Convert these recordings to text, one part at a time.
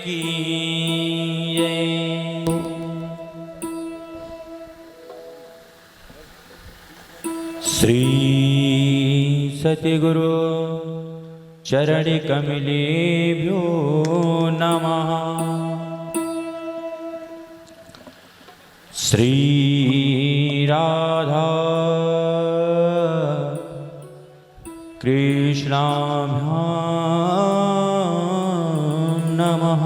की जय। श्री सतगुरु चरण कमलेभ्यो नमः। श्री राधा कृष्णाभ्यां नमः।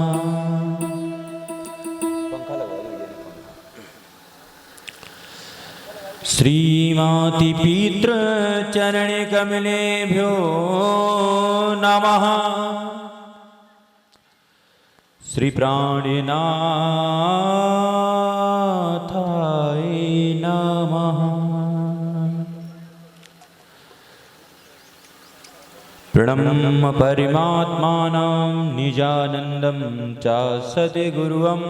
श्रीमाति पितृ चरण कमलेभ्यो नमः। श्री प्राणनाथाय नमः। प्रणम्य परमात्मानं निजानन्दं च सद्गुरुं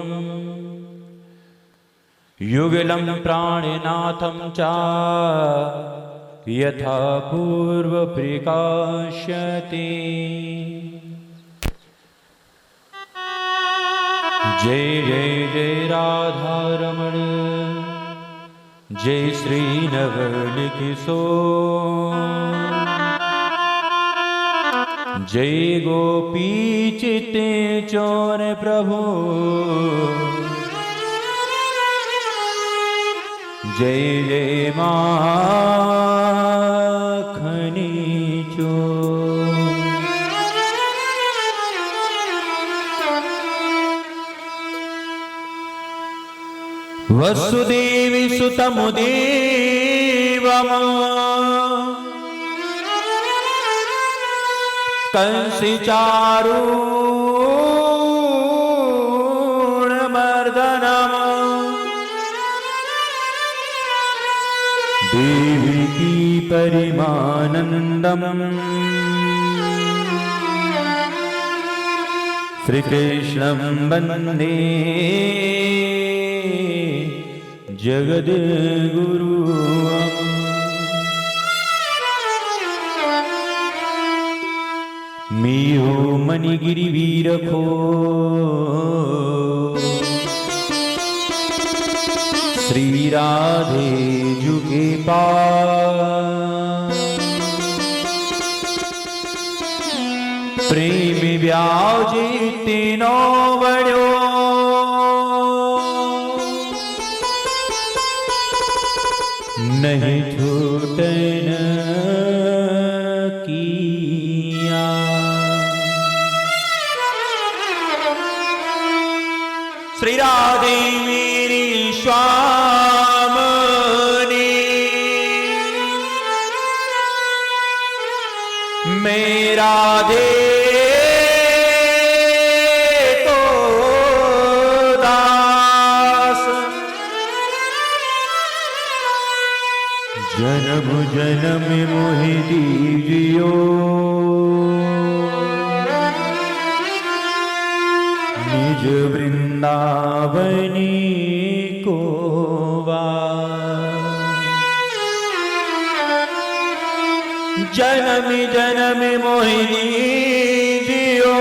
युगलं प्राणनाथं च यथा पूर्व प्रकाश्यते। जय जय जय राधारमण जय श्री नवल किशोर। जय गोपी चित्ते चोर प्रभु जय जय माखनी चोर। वसुदेवी सुतमुदेवम कंसी चारूणमर्दनम देवकी परिमानन्दम श्रीकृष्णं वन्दे जगद्गुरु। मीहो मणिगिरि वीरखो श्री राधे जुगे पास। प्रेम व्याजे तीनो बड़ो नहीं छूटन किया। श्री राधे मेरी स्वामिनी मेरा दे तो दास। जन्म जन्म मोहि दीजियो निज वृंदावनी को जन्म जन्म मोहि दीजियो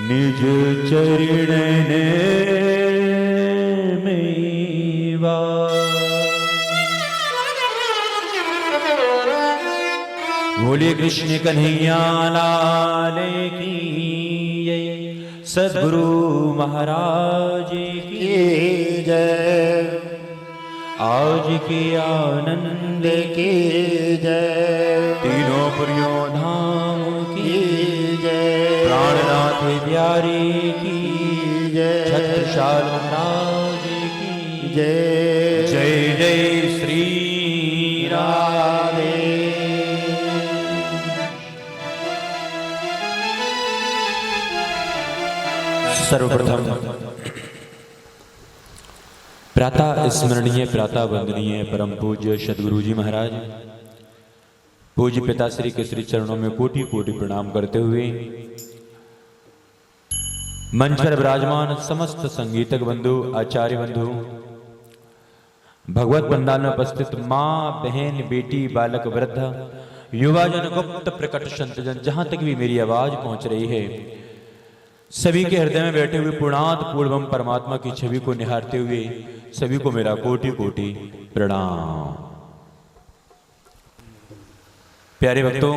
निज चरण मेवा। बोले कृष्ण कन्हैया लाल की जय। सद्गुरु महाराज की जय। आज के आनंद की जय। तीनों पुरियों धाम की जय। प्राणनाथ प्यारे की जय। छत्रसाल महाराज की जय। जय जय श्री राधे। सर्वप्रथम प्रातः स्मरणीय प्रातः वंदनीय परम पूज्य सद्गुरु जी महाराज पूज्य पिताश्री के श्री चरणों में कोटि कोटि प्रणाम करते हुए मंच पर विराजमान समस्त संगीतक बंधु आचार्य बंधु भगवत पंडाल में उपस्थित माँ बहन बेटी बालक वृद्ध युवाजन गुप्त प्रकट संतजन, जहां तक भी मेरी आवाज पहुंच रही है, सभी के हृदय में बैठे हुए पूर्णात पूर्वम परमात्मा की छवि को निहारते हुए सभी को मेरा कोटि कोटि प्रणाम। प्यारे भक्तों,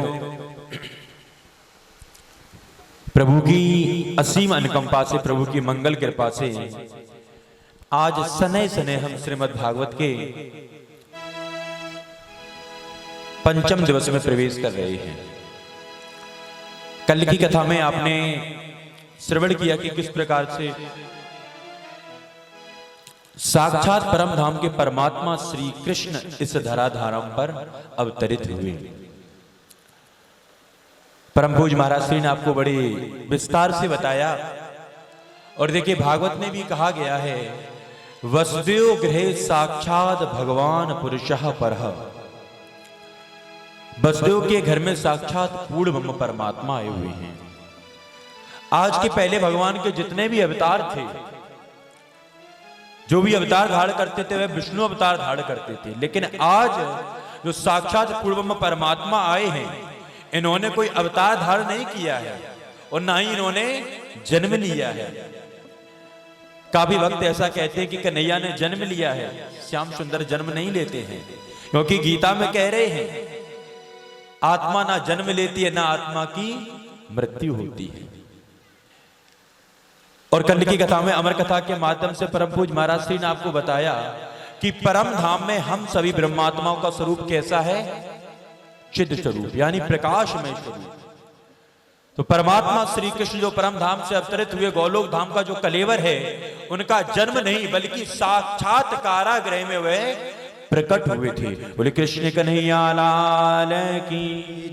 प्रभु की असीम अनुकंपा से, प्रभु की मंगल कृपा से आज सने सने हम श्रीमद् भागवत के पंचम दिवस में प्रवेश कर रहे हैं। कल की कथा में आपने श्रवण किया कि किस प्रकार से साक्षात परम धाम के परमात्मा श्री कृष्ण इस धराधारम पर अवतरित हुए। परम पूज्य महाराज श्री ने आपको बड़े विस्तार से बताया। और देखिए, भागवत में भी कहा गया है, वसुदेव गृहे साक्षात भगवान पुरुषः परः। वसुदेव के घर में साक्षात पूर्ण ब्रह्म परमात्मा आए हुए हैं। आज के पहले भगवान के जितने भी अवतार थे, जो भी अवतार धारण करते थे, वह विष्णु अवतार धारण करते थे। लेकिन आज जो साक्षात पूर्ण ब्रह्म परमात्मा आए हैं, इन्होंने कोई अवतार धारण नहीं किया है और ना ही इन्होंने जन्म लिया है। काफी वक्त ऐसा कहते हैं कि कन्हैया ने जन्म लिया है, श्याम सुंदर जन्म नहीं लेते हैं, क्योंकि गीता में कह रहे हैं आत्मा ना जन्म लेती है, ना आत्मा की मृत्यु होती है। और कल की कथा में, अमर कथा के माध्यम से परम पूज्य महाराज श्री ने आपको बताया कि परम धाम में हम सभी ब्रह्मात्माओं का स्वरूप कैसा है? चिद स्वरूप, यानी प्रकाशमय स्वरूप। तो परमात्मा श्री कृष्ण जो परम धाम से अवतरित हुए, गोलोक धाम का जो कलेवर है, उनका जन्म नहीं बल्कि साक्षात कारागृह में वह प्रकट हुए थे। बोले कृष्ण कन्हैया लाल की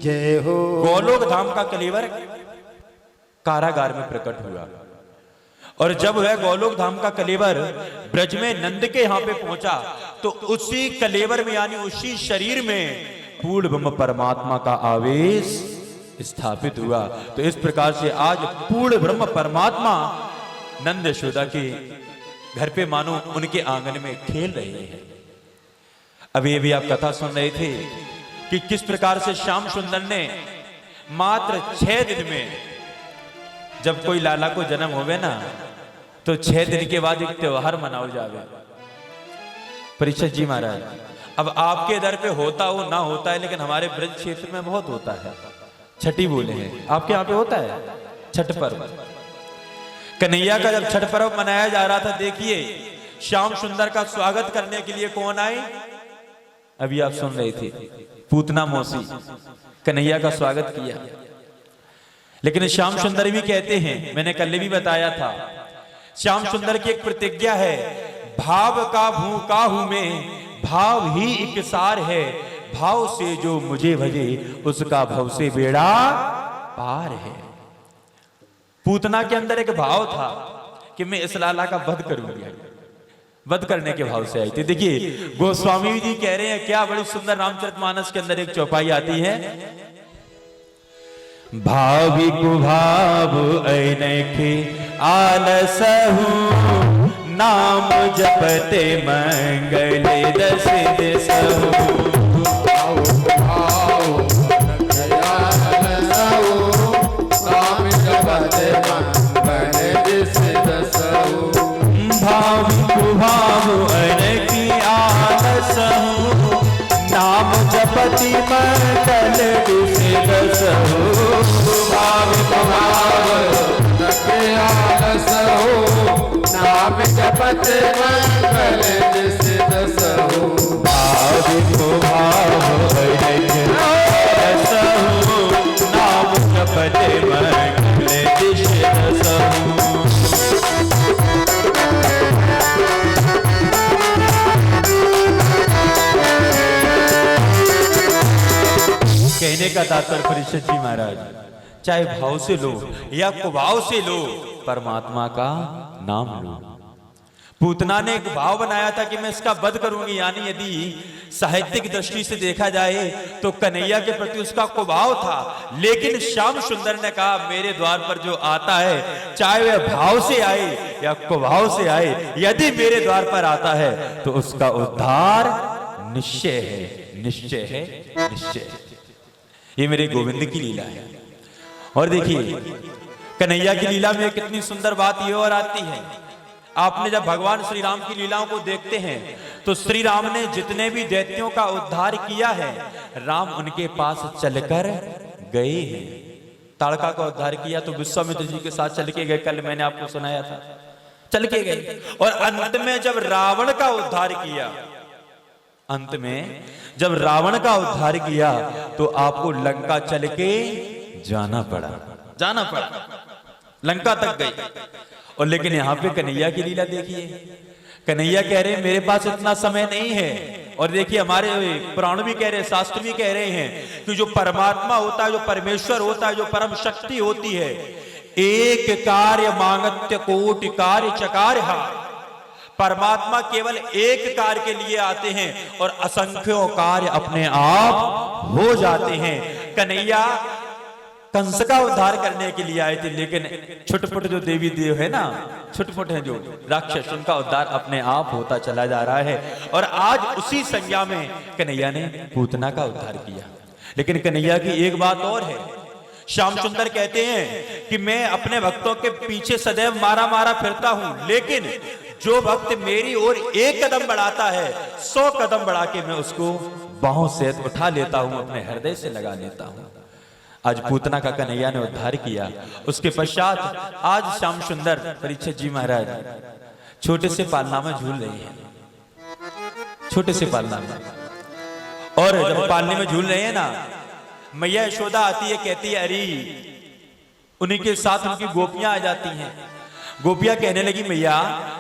जय हो। गोलोक धाम का कलेवर कारागार में प्रकट हुआ। और जब वह गोलोक धाम का कलेवर ब्रज में नंद के यहां पे पहुंचा, तो उसी कलेवर में यानी उसी शरीर में पूर्ण ब्रह्म परमात्मा का आवेश स्थापित हुआ। तो इस प्रकार से आज पूर्ण ब्रह्म परमात्मा नंद यशोदा के घर पे मानो उनके आंगन में खेल रहे हैं। अभी आप कथा सुन रहे थे कि किस प्रकार से श्याम सुंदर ने मात्र 6 दिन में, जब कोई लाला को जन्म होवे ना, तो 6 दिन के बाद एक त्योहार मनाओ जावे। परीक्षित जी महाराज, अब आपके दर पे होता हो ना होता है, लेकिन हमारे ब्रज क्षेत्र में बहुत होता है। छठी बोले हैं, आपके यहाँ पे होता है छठ पर्व। कन्हैया का जब छठ पर्व मनाया जा रहा था, देखिए श्याम सुंदर का स्वागत करने के लिए कौन आए? अभी आप सुन रहे थे, पूतना मौसी कन्हैया का स्वागत किया। लेकिन श्याम सुंदर भी कहते हैं, मैंने कल भी बताया था, श्याम सुंदर की एक प्रतिज्ञा है, भाव का भूखा हूं मैं, भाव ही एक सार है, भाव से जो मुझे भजे उसका भव से बेड़ा पार है। पूतना के अंदर एक भाव था कि मैं इस लाला का वध करूंगी, वध करने के भाव से आई थी। देखिए गोस्वामी जी कह रहे हैं, क्या बड़ी सुंदर रामचरितमानस के अंदर एक चौपाई आती है, भावी कुभाव ऐनखे आलसहु, नाम जपते मंगले दस दिसहु। भावी कुभाव ऐनखी आलसहु, नाम जपति मंगल दिस दसहु। भावी कुभाव ऐनखी आलसहु, नाम जपति मंगल दिस दसहु। भावी कुभाव ऐनखी आलसहु, नाम जपति मंगल दिस दसहु। कहने का तात्पर्य परीक्षित जी महाराज, चाहे भाव से लो या कुभाव से लो, परमात्मा का नाम लो। पूतना ने एक भाव बनाया था कि मैं इसका वध करूंगी, यानी यदि साहित्यिक दृष्टि से देखा जाए तो कन्हैया के प्रति उसका कुभाव था। लेकिन श्याम सुंदर ने कहा, मेरे द्वार पर जो आता है, चाहे वह भाव से आए या कुभाव से आए, यदि मेरे द्वार पर आता है तो उसका उद्धार निश्चय है, निश्चय है, निश्चय है। ये मेरे गोविंद की लीला है। और देखिए कन्हैया की लीला में कितनी सुंदर बात ये और आती है। आपने जब भगवान श्री राम की लीलाओं को देखते हैं तो श्री राम ने जितने भी दैत्यों का उद्धार किया है, राम उनके पास चलकर गए हैं। ताड़का का उद्धार किया तो विश्वामित्र जी के साथ चल के गए, कल मैंने आपको सुनाया था, चल के गए। और अंत में जब रावण का उद्धार किया, अंत में जब रावण का उद्धार किया तो आपको लंका चल के जाना पड़ा, लंका तक गई। और लेकिन यहां पे कन्हैया की लीला देखिए, कन्हैया कह रहे हैं मेरे पास इतना समय नहीं है। और देखिए हमारे पुराण भी कह रहे हैं, शास्त्र भी कह रहे हैं कि जो परमात्मा होता है, जो परमेश्वर होता है, जो परम शक्ति होती है, एक कार्य मांगत्य कोटि कार्य चकार। परमात्मा केवल एक कार्य के लिए आते हैं और असंख्यों कार्य अपने आप हो जाते हैं। कन्हैया कंस का उद्धार करने के लिए आए थे, लेकिन छुटपुट जो देवी देव है ना, छुटपुट है जो राक्षस, उनका उद्धार अपने आप होता चला जा रहा है। और आज उसी संज्ञा में कन्हैया ने पूतना का उद्धार किया। लेकिन कन्हैया की एक बात और है, श्याम सुंदर कहते हैं कि मैं अपने भक्तों के पीछे सदैव मारा मारा फिरता हूं, लेकिन जो भक्त मेरी ओर एक कदम बढ़ाता है, 100 कदम बढ़ा के मैं उसको बाहों से उठा लेता हूं, अपने हृदय से लगा लेता हूं। आज पूतना का कन्हैया ने उद्धार किया। उसके पश्चात आज श्याम सुंदर परीक्षित जी महाराज छोटे से पालना में झूल रहे हैं, छोटे से पालना में। और जब पालने में झूल रहे हैं ना, मैया यशोदा आती है, कहती है अरे, उन्हीं के साथ उनकी गोपियां आ जाती हैं। गोपियां कहने लगी मैया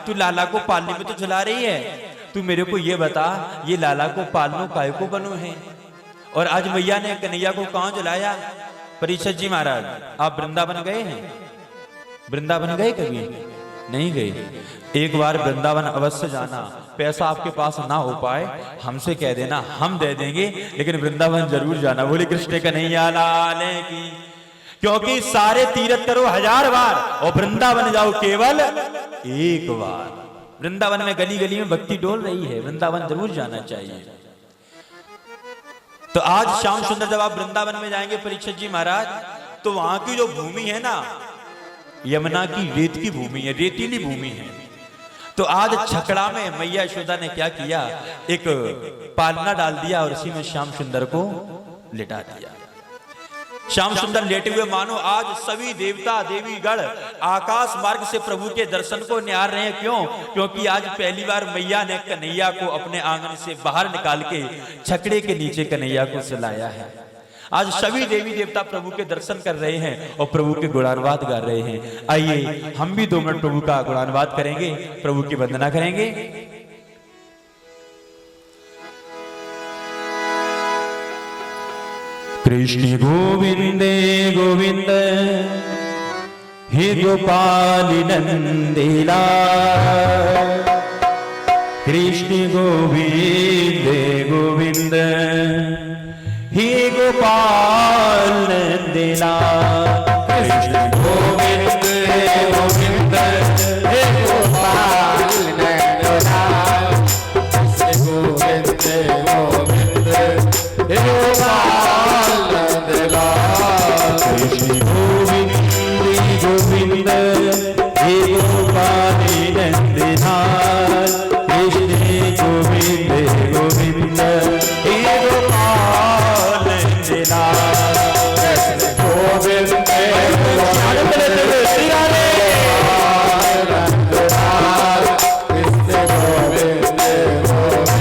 तू लाला को पालने में तो झुला रही है, तू मेरे को ये बता ये लाला को पालनो काय को बनो है। और आज मैया ने कन्हैया को कहां झुलाया? परीक्षित जी महाराज आप वृंदावन गए हैं? वृंदावन गए कभी? नहीं गए। एक बार वृंदावन अवश्य जाना। पैसा आपके पास ना हो पाए हमसे कह देना, हम दे देंगे, लेकिन वृंदावन जरूर जाना। बोले कृष्ण कन्हैया लाल की। क्योंकि सारे तीर्थ करो 1000 बार और वृंदावन जाओ केवल एक बार। वृंदावन में गली गली में भक्ति डोल रही है, वृंदावन जरूर जाना चाहिए। तो आज श्याम सुंदर जब आप वृंदावन में जाएंगे परीक्षित जी महाराज, तो वहां की जो भूमि है ना, यमुना की रेत की भूमि है, रेतीली भूमि है। तो आज छकड़ा में मैया यशोदा ने क्या किया, एक पालना डाल दिया और उसी में श्याम सुंदर को लिटा दिया। श्याम सुंदर लेटे हुए मानो आज सभी देवता देवी गण आकाश मार्ग से प्रभु के दर्शन को निहार रहे हैं। क्यों? क्योंकि आज पहली बार मैया ने कन्हैया को अपने आंगन से बाहर निकाल के छकड़े के नीचे कन्हैया को सुलाया है। आज सभी देवी देवता प्रभु के दर्शन कर रहे हैं और प्रभु के गुणानुवाद गा रहे हैं। आइए हम भी 2 मिनट प्रभु का गुणानुवाद करेंगे, प्रभु की वंदना करेंगे। कृष्ण गोविंदे गोविंद हे गोपाल नंदिला। कृष्ण गोविंदे गोविंद हे गोपाल नंदिला। कृष्ण गोविंद गोविंद हे गोपाल नंदिला। कृष्ण गोविंद गोविंद हे गोपाल नंदिला। कृष्ण गोविंद गोविंद हे गोपाल नंदिला। कृष्ण गोविंद गोविंद हे गोपाल नंदिला। कृष्ण गोविंद गोविंद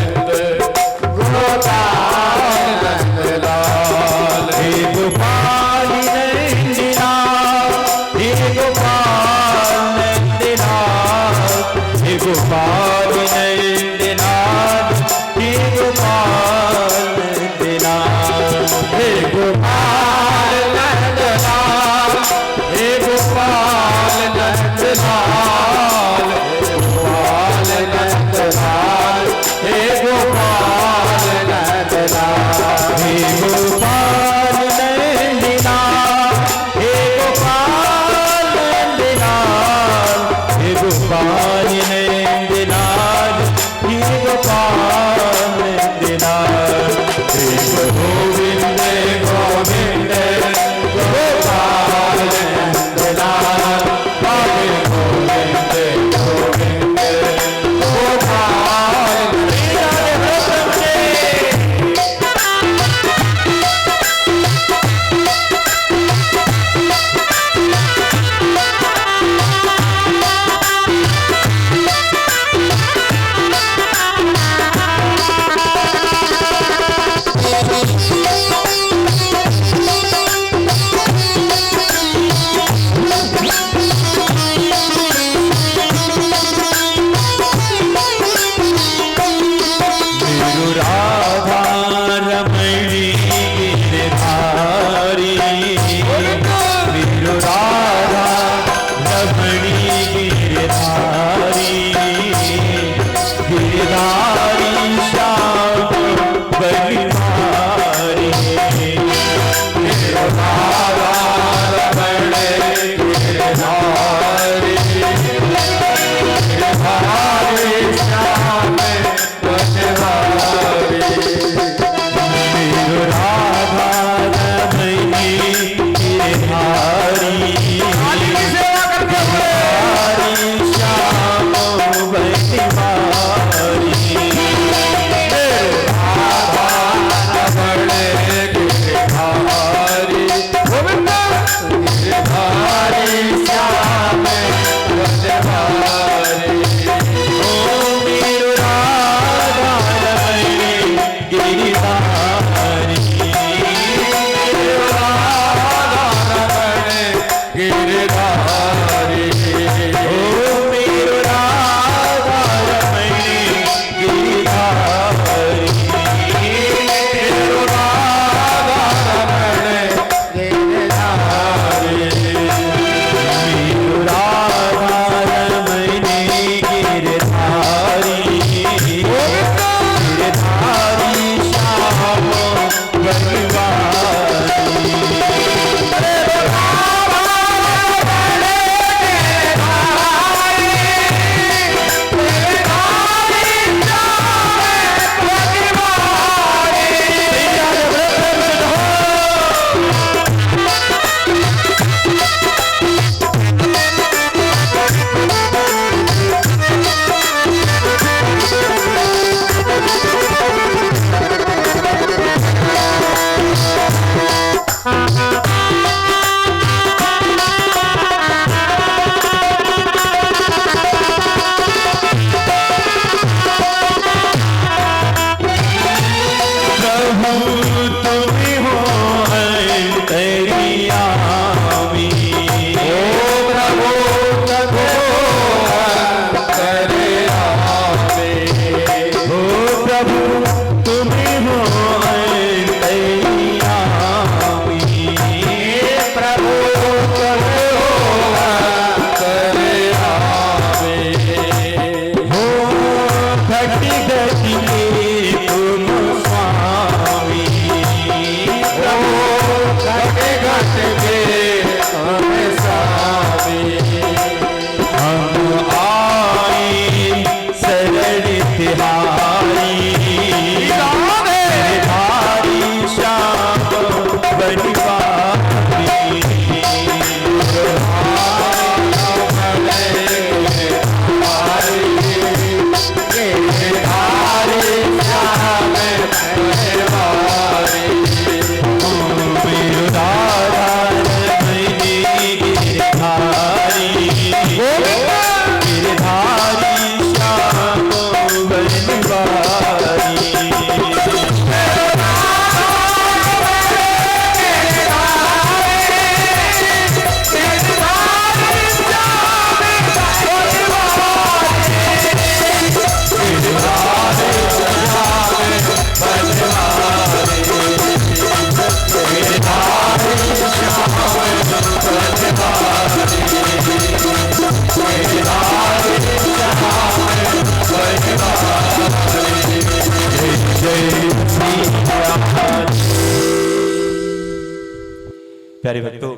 प्यारे भक्तों,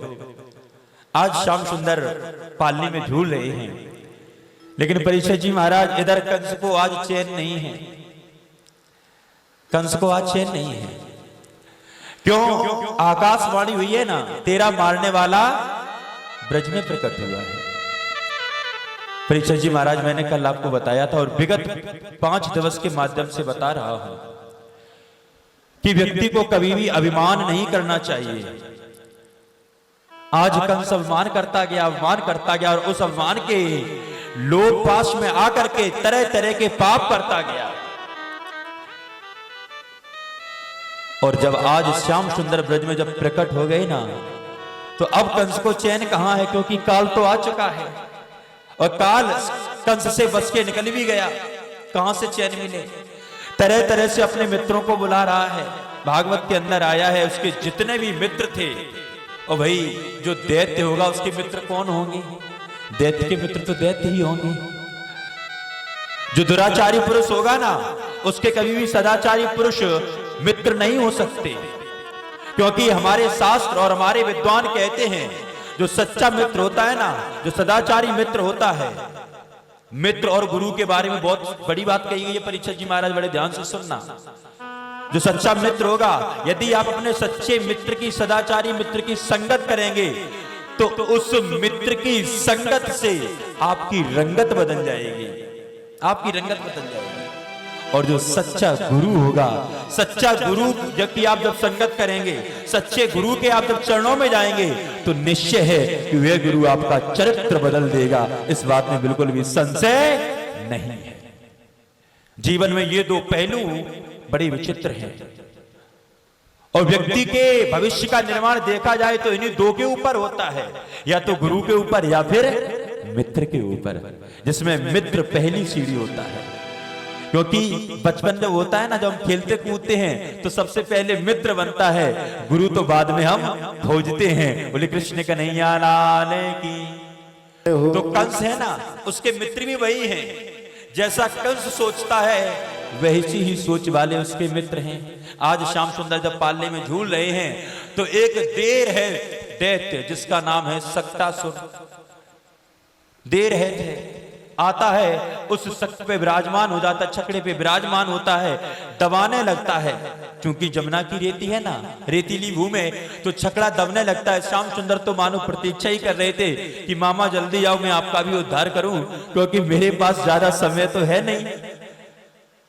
आज श्याम सुंदर पालनी में झूल रहे हैं, लेकिन परीक्षित जी महाराज इधर कंस को आज चैन नहीं है। कंस को आज चैन नहीं है। क्यों? आकाशवाणी हुई है ना, तेरा मारने वाला ब्रज में प्रकट हुआ है। परीक्षित जी महाराज, मैंने कल आपको बताया था और विगत 5 दिवस के माध्यम से बता रहा हूं कि व्यक्ति को कभी भी अभिमान नहीं करना चाहिए। आज कंस अभिमान करता गया और उस अभिमान के लोभ पाश में आकर के तरह तरह के पाप करता गया। और जब आज श्याम सुंदर ब्रज में जब प्रकट हो गए ना, तो अब कंस को चैन कहां है, क्योंकि काल तो आ चुका है और काल कंस से बच के निकल भी गया। कहां से चैन मिले? तरह तरह से अपने मित्रों को बुला रहा है। भागवत के अंदर आया है, उसके जितने भी मित्र थे, और भाई जो दैत्य होगा उसके मित्र कौन होंगे? दैत्य के मित्र तो दैत्य ही होंगे। जो दुराचारी पुरुष होगा ना, उसके कभी भी सदाचारी पुरुष मित्र नहीं हो सकते, क्योंकि हमारे शास्त्र और हमारे विद्वान कहते हैं जो सच्चा मित्र होता है ना, जो सदाचारी मित्र होता है, मित्र और गुरु के बारे में बहुत बड़ी बात कही गई है। परीक्षित जी महाराज बड़े ध्यान से सुनना। जो सच्चा मित्र होगा, यदि आप अपने सच्चे मित्र की, सदाचारी मित्र की संगत करेंगे, तो उस मित्र की संगत से आपकी रंगत बदल जाएगी, आपकी रंगत बदल जाएगी। और जो सच्चा गुरु होगा, सच्चा गुरु जबकि आप जब संगत करेंगे, सच्चे गुरु के आप जब चरणों में जाएंगे, तो निश्चय है कि वह गुरु आपका चरित्र बदल देगा। इस बात में बिल्कुल भी संशय नहीं है। जीवन में ये दो पहलू बड़े विचित्र हैं, और व्यक्ति के भविष्य का निर्माण देखा जाए तो इन्हीं दो के ऊपर होता है, या तो गुरु के ऊपर या फिर मित्र के ऊपर, जिसमें मित्र पहली सीढ़ी होता है। क्योंकि बचपन जब होता है ना, जब हम खेलते कूदते हैं तो सबसे पहले मित्र बनता है, गुरु तो बाद में हम खोजते हैं। बोले कृष्ण कन्हैया लाल की। तो कंस है ना, उसके मित्र भी वही हैं। जैसा कंस सोचता है वैसी ही सोच वाले उसके मित्र हैं। आज श्याम सुंदर जब पालने में झूल रहे हैं, तो एक देर है दैत्य, जिसका नाम है सक्टासुर। देर है आता है, उस सख्त पे विराजमान हो जाता, छकड़े पे विराजमान होता है, दबाने लगता है। क्योंकि जमुना की रेती है ना, रेतीली भूमि है, तो छकड़ा दबने लगता है। श्याम सुंदर तो मानो प्रतीक्षा ही कर रहे थे कि मामा जल्दी आओ, मैं आपका भी उद्धार करूं, क्योंकि मेरे पास ज्यादा समय तो है नहीं,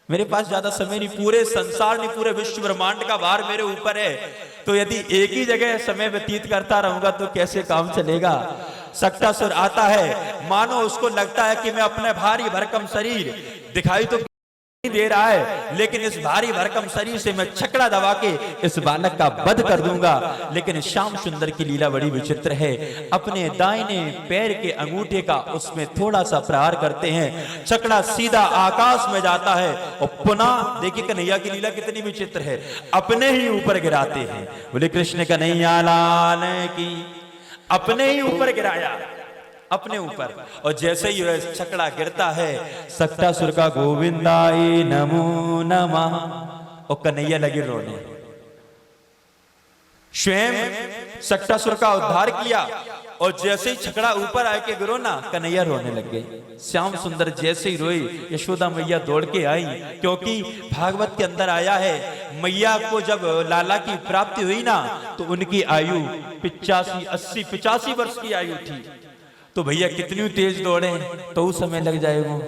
मेरे पास ज्यादा समय नहीं, पूरे संसार नहीं, पूरे विश्व ब्रह्मांड का भार मेरे ऊपर है। तो यदि एक ही जगह समय व्यतीत करता रहूंगा तो कैसे काम चलेगा। सक्टासुर आता है, मानो उसको लगता है कि मैं अपने भारी भरकम शरीर दिखाई तो नहीं दे रहा है, लेकिन इस भारी भरकम शरीर से मैं छकड़ा दबा के इस बालक का वध कर दूंगा। लेकिन श्याम सुंदर की लीला बड़ी विचित्र है। अपने दाहिने पैर के अंगूठे का उसमें थोड़ा सा प्रहार करते हैं, छकड़ा सीधा आकाश में जाता है, और पुनः देखिए कन्हैया की लीला कितनी विचित्र है, अपने ही ऊपर गिराते हैं। बोले कृष्ण कन्हैया लाल की। अपने ही ऊपर गिराया, अपने ऊपर। और जैसे ही वह छकड़ा गिरता है, सक्टासुर का गोविंदाय नमो नमः, और कन्हैया लगे रोने। स्वयं सक्टासुर का उद्धार किया, और जैसे ही छकड़ा ऊपर आके गिरो ना, कन्हैया रोने लग गए। श्याम सुंदर जैसे ही रोई, यशोदा मैया दौड़ के आई, क्योंकि भागवत के अंदर आया है, मैया को जब लाला की प्राप्ति हुई ना, तो उनकी आयु 85 वर्ष की आयु थी। तो भैया कितनी तेज दौड़े तो उस समय लग जाएगा।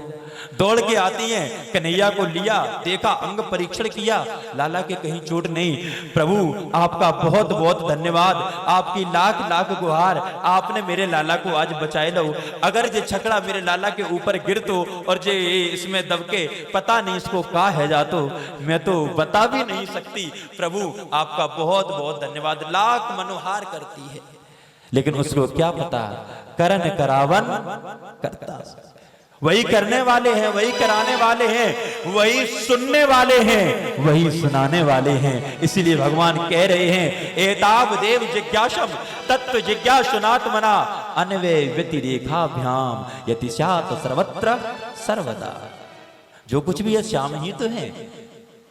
दौड़ के आती हैं, कन्हैया को लिया, देखा, अंग परीक्षण किया, लाला के कहीं चोट नहीं। प्रभु आपका बहुत बहुत धन्यवाद, आपकी लाख लाख गुहार, आपने मेरे लाला को आज बचाए लो। अगर ये छकड़ा मेरे लाला के ऊपर गिर तो, और जे इसमें दबके पता नहीं इसको कहा है जा, तो मैं तो बता भी नहीं सकती। प्रभु आपका बहुत बहुत धन्यवाद। लाख मनोहार करती है, लेकिन उसको क्या पता, करन करावन करता। वही करने वाले हैं, वही कराने वाले हैं, वही सुनने वाले हैं, वही सुनाने वाले हैं। इसीलिए भगवान कह रहे हैं, एताव देव जिज्ञासम तत्व जिज्ञासुनात्मना अन्वय व्यतिरेखाभ्याम यतिशात सर्वत्र सर्वदा। जो कुछ भी है श्याम ही तो है।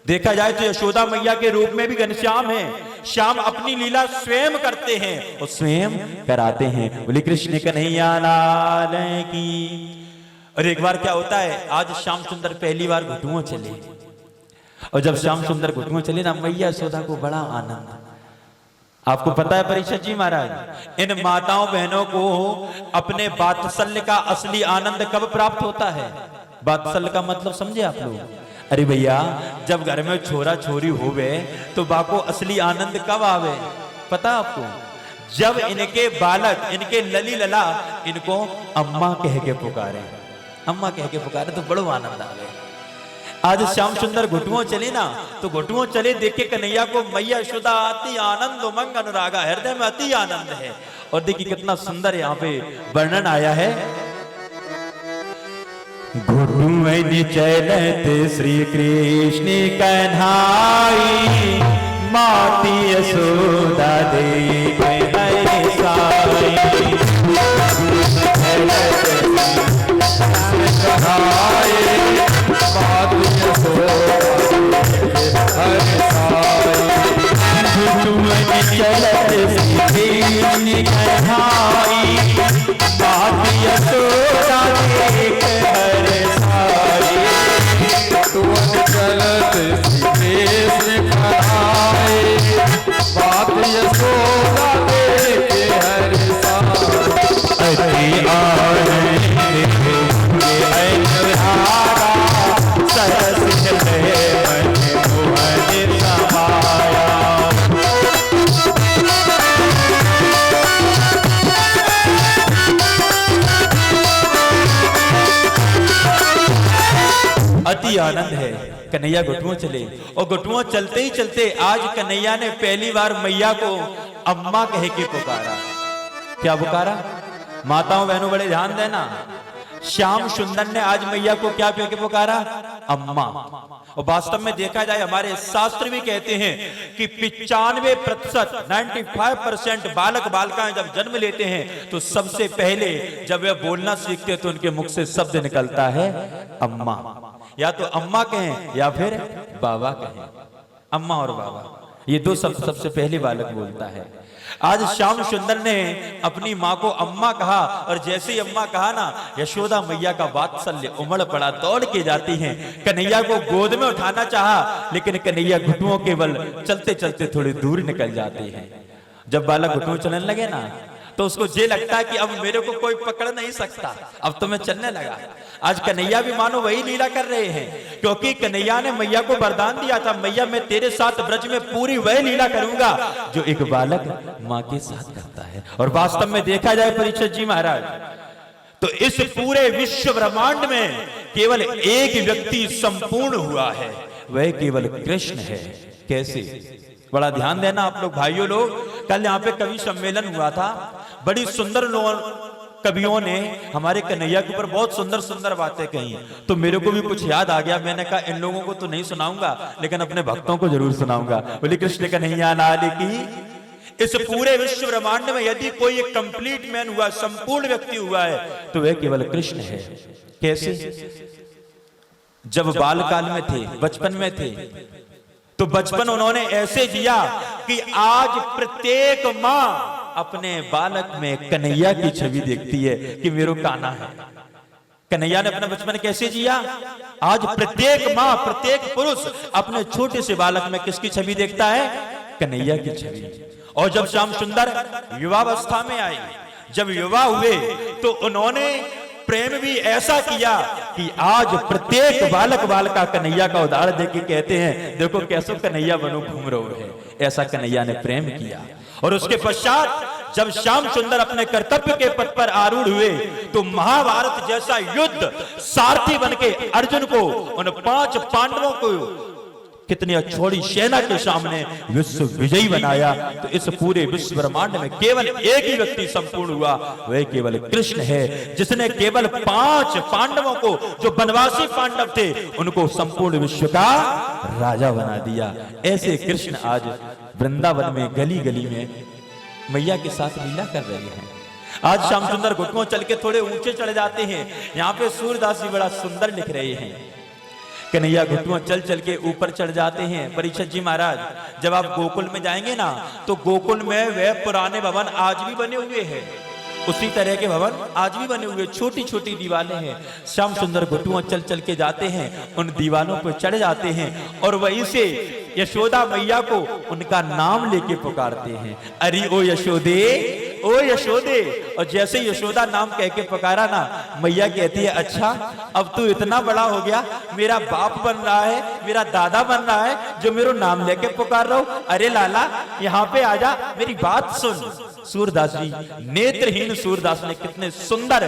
देखा जाए तो यशोदा मैया के रूप में भी घनश्याम है, श्याम अपनी लीला स्वयं करते हैं और स्वयं कराते हैं। बोले कृष्ण कन्हैया लाल की। और एक बार क्या होता है, आज श्याम सुंदर पहली बार घुटुओं चले, और जब श्याम सुंदर घुटुओं चले ना, मैया यशोदा को बड़ा आनंद। आपको पता है परीक्षित जी महाराज, इन माताओं बहनों को अपने वात्सल्य का असली आनंद कब प्राप्त होता है? वात्सल्य का मतलब समझे आप लोग? अरे भैया, जब घर में छोरा छोरी होवे तो बाको असली आनंद कब आवे? पता आपको? जब इनके बालक, इनके लली लला इनको अम्मा कह के पुकारे, अम्मा कह के पुकारे तो बड़ो आनंद आवे। आज श्याम सुंदर घुटुओं चले ना, तो घुटुओं चले देखे कन्हैया को मैया यशोदा अति आनंद उमंग अनुरागा, हृदय में अति आनंद है। और देखिए कितना सुंदर यहाँ पे वर्णन आया है। घुटुओं चलत श्री कृष्ण कन्हाई, माती यशोदा देख हरि साई। अति आनंद है। कन्हैया घुटुओं चले, और घुटुओं चलते ही चलते आज कन्हैया ने पहली बार मैया को अम्मा कह के पुकारा। क्या पुकारा? माताओं बहनों बड़े ध्यान देना, श्याम सुंदर ने आज मैया को क्या कह के पुकारा? अम्मा। और वास्तव में देखा जाए हमारे शास्त्र भी कहते हैं कि 95% 95% बालक बालिकाएं जब जन्म लेते हैं तो सबसे पहले जब वे बोलना सीखते हैं तो उनके मुख से शब्द निकलता है अम्मा। या तो अम्मा कहें या फिर बाबा कहें, अम्मा और बाबा, ये दो शब्द सबसे पहले बालक बोलता है। आज श्याम सुंदर ने अपनी माँ को अम्मा कहा, और जैसे ही अम्मा कहा ना, यशोदा मैया का वात्सल्य उमड़ पड़ा, दौड़ के जाती हैं, कन्हैया को गोद में उठाना चाहा, लेकिन कन्हैया घुटुओं केवल चलते चलते थोड़ी दूर निकल जाते हैं। जब बालक घुटुओं चलने लगे ना, तो उसको ये लगता है कि अब मेरे को कोई पकड़ नहीं सकता, अब तो मैं चलने लगा। आज कन्हैया भी मानो वही लीला कर रहे हैं, क्योंकि कन्हैया ने मैया को वरदान दिया था, मैया मैं तेरे साथ ब्रज में पूरी वही लीला करूंगा जो एक बालक माँ के साथ करता है। और वास्तव में देखा जाए परीक्षित जी महाराज, तो इस पूरे विश्व ब्रह्मांड में केवल एक व्यक्ति संपूर्ण हुआ है, वह केवल कृष्ण है। कैसे? बड़ा ध्यान देना आप लोग भाइयों लोग। कल यहाँ पे कवि सम्मेलन हुआ था, बड़ी सुंदर कवियों ने हमारे कन्हैया के ऊपर बहुत सुंदर सुंदर बातें कही, तो मेरे को भी कुछ याद आ गया। मैंने कहा इन लोगों को तो नहीं सुनाऊंगा, लेकिन अपने भक्तों को जरूर सुनाऊंगा। बोले कृष्ण कन्हैया लाल की। इस पूरे विश्व ब्रह्मांड में यदि कोई एक कंप्लीट मैन हुआ, संपूर्ण व्यक्ति हुआ है, तो वह केवल कृष्ण है। कैसे? जब बालकाल में थे, बचपन में थे, तो बचपन उन्होंने ऐसे जिया कि आज प्रत्येक माँ अपने बालक में कन्हैया की छवि देखती है कि मेरो कान्हा है। कन्हैया ने अपना बचपन कैसे जिया? आज प्रत्येक माँ, प्रत्येक पुरुष अपने छोटे से बालक में किसकी छवि देखता है? कन्हैया की छवि। और जब श्याम सुंदर युवावस्था में आए, जब युवा हुए, तो उन्होंने प्रेम भी ऐसा किया कि आज प्रत्येक बालक बालिका कन्हैया का उदाहरण देके कहते हैं, देखो कैसे कन्हैया बनो घूम रहे हैं। ऐसा कन्हैया ने प्रेम किया। और उसके पश्चात जब श्याम सुंदर अपने कर्तव्य के पथ पर आरूढ़ हुए, तो महाभारत जैसा युद्ध सारथी बनके अर्जुन को, उन 5 पांडवों को कितनी अछोड़ी सेना के सामने विश्व विजयी बनाया। तो इस पूरे विश्व ब्रह्मांड में केवल एक ही व्यक्ति संपूर्ण हुआ, वह केवल कृष्ण है, जिसने केवल 5 पांडवों को, जो वनवासी पांडव थे, उनको संपूर्ण विश्व का राजा बना दिया। ऐसे कृष्ण आज वृंदावन में गली गली में मैया के साथ लीला कर रहे हैं। आज श्याम सुंदर घुटनों चल के थोड़े ऊंचे चढ़ जाते हैं। यहाँ पे सूरदास जी बड़ा सुंदर लिख रहे हैं कन्हैया घुटुआ चल चल के ऊपर चढ़ जाते हैं। परीक्षित जी महाराज, जब आप गोकुल में जाएंगे ना, तो गोकुल में वे पुराने भवन आज भी बने हुए हैं, उसी तरह के भवन आज भी बने हुए, छोटी छोटी दीवारें हैं। श्याम सुंदर घुटुआ चल चल के जाते हैं, उन दीवारों पर चढ़ जाते हैं और वहीं से यशोदा मैया को उनका नाम लेके पुकारते हैं, अरे ओ यशोदे, ओ यशोदे। और जैसे यशोदा नाम कह के पुकारा ना, मैया कहती है अच्छा अब तू इतना बड़ा हो गया, मेरा बाप बन रहा है, मेरा दादा बन रहा है, जो मेरा नाम लेके पुकार रहा हूं। अरे लाला यहाँ पे आजा, मेरी बात सुन। सूरदास जी, नेत्रहीन सूरदास ने कितने सुंदर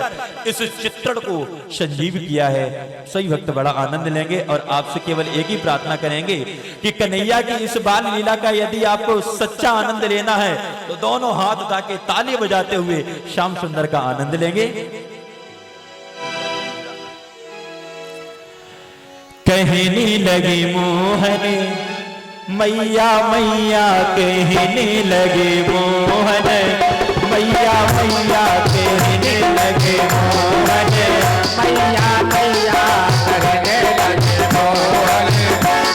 इस चित्रण को संजीव किया है। सही भक्त बड़ा आनंद लेंगे और आपसे केवल एक ही प्रार्थना करेंगे कि कन्हैया की इस बाल लीला का यदि आपको सच्चा आनंद लेना है तो दोनों हाथ उठा के ताली बजाते हुए श्याम सुंदर का आनंद लेंगे। कहने लगी मोहन मैया मैया, कहने लगे मोहन मैया मैया, कहने लगे मोहन मैया मैया, कहने लगे मोहन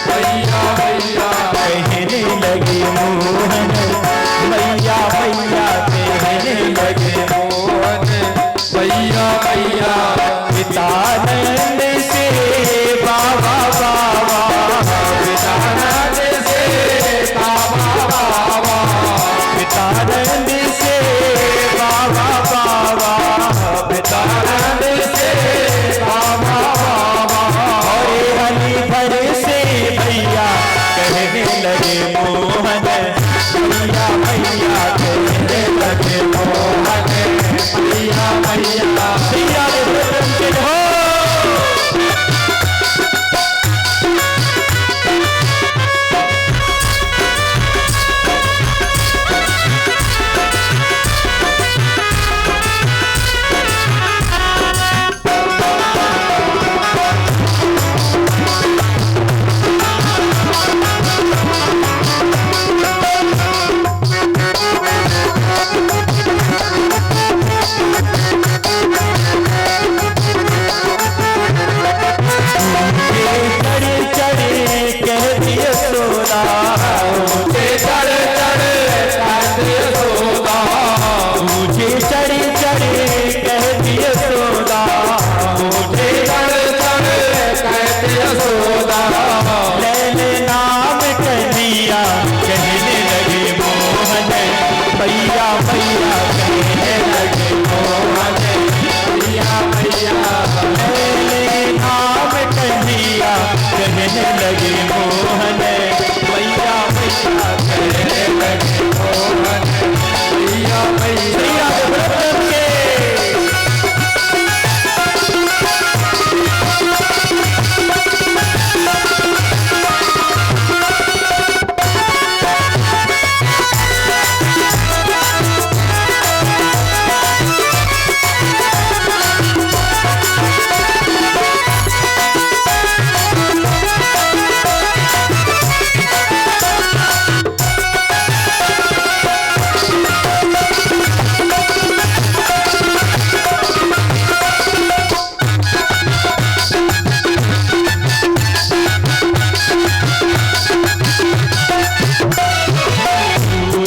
मैया मैया, कहने लगे मोहन मैया मैया, कहने लगे मोहन मैया मैया। पितानंद से बाबा बाबा, पितानंद पितानंद से बाबा बाबा, पितानंद से बाबा बाबा, और हनी भर से भैया, कहने लगे मोहन मैया मैया, कहने लगे मोहन मैया मैया।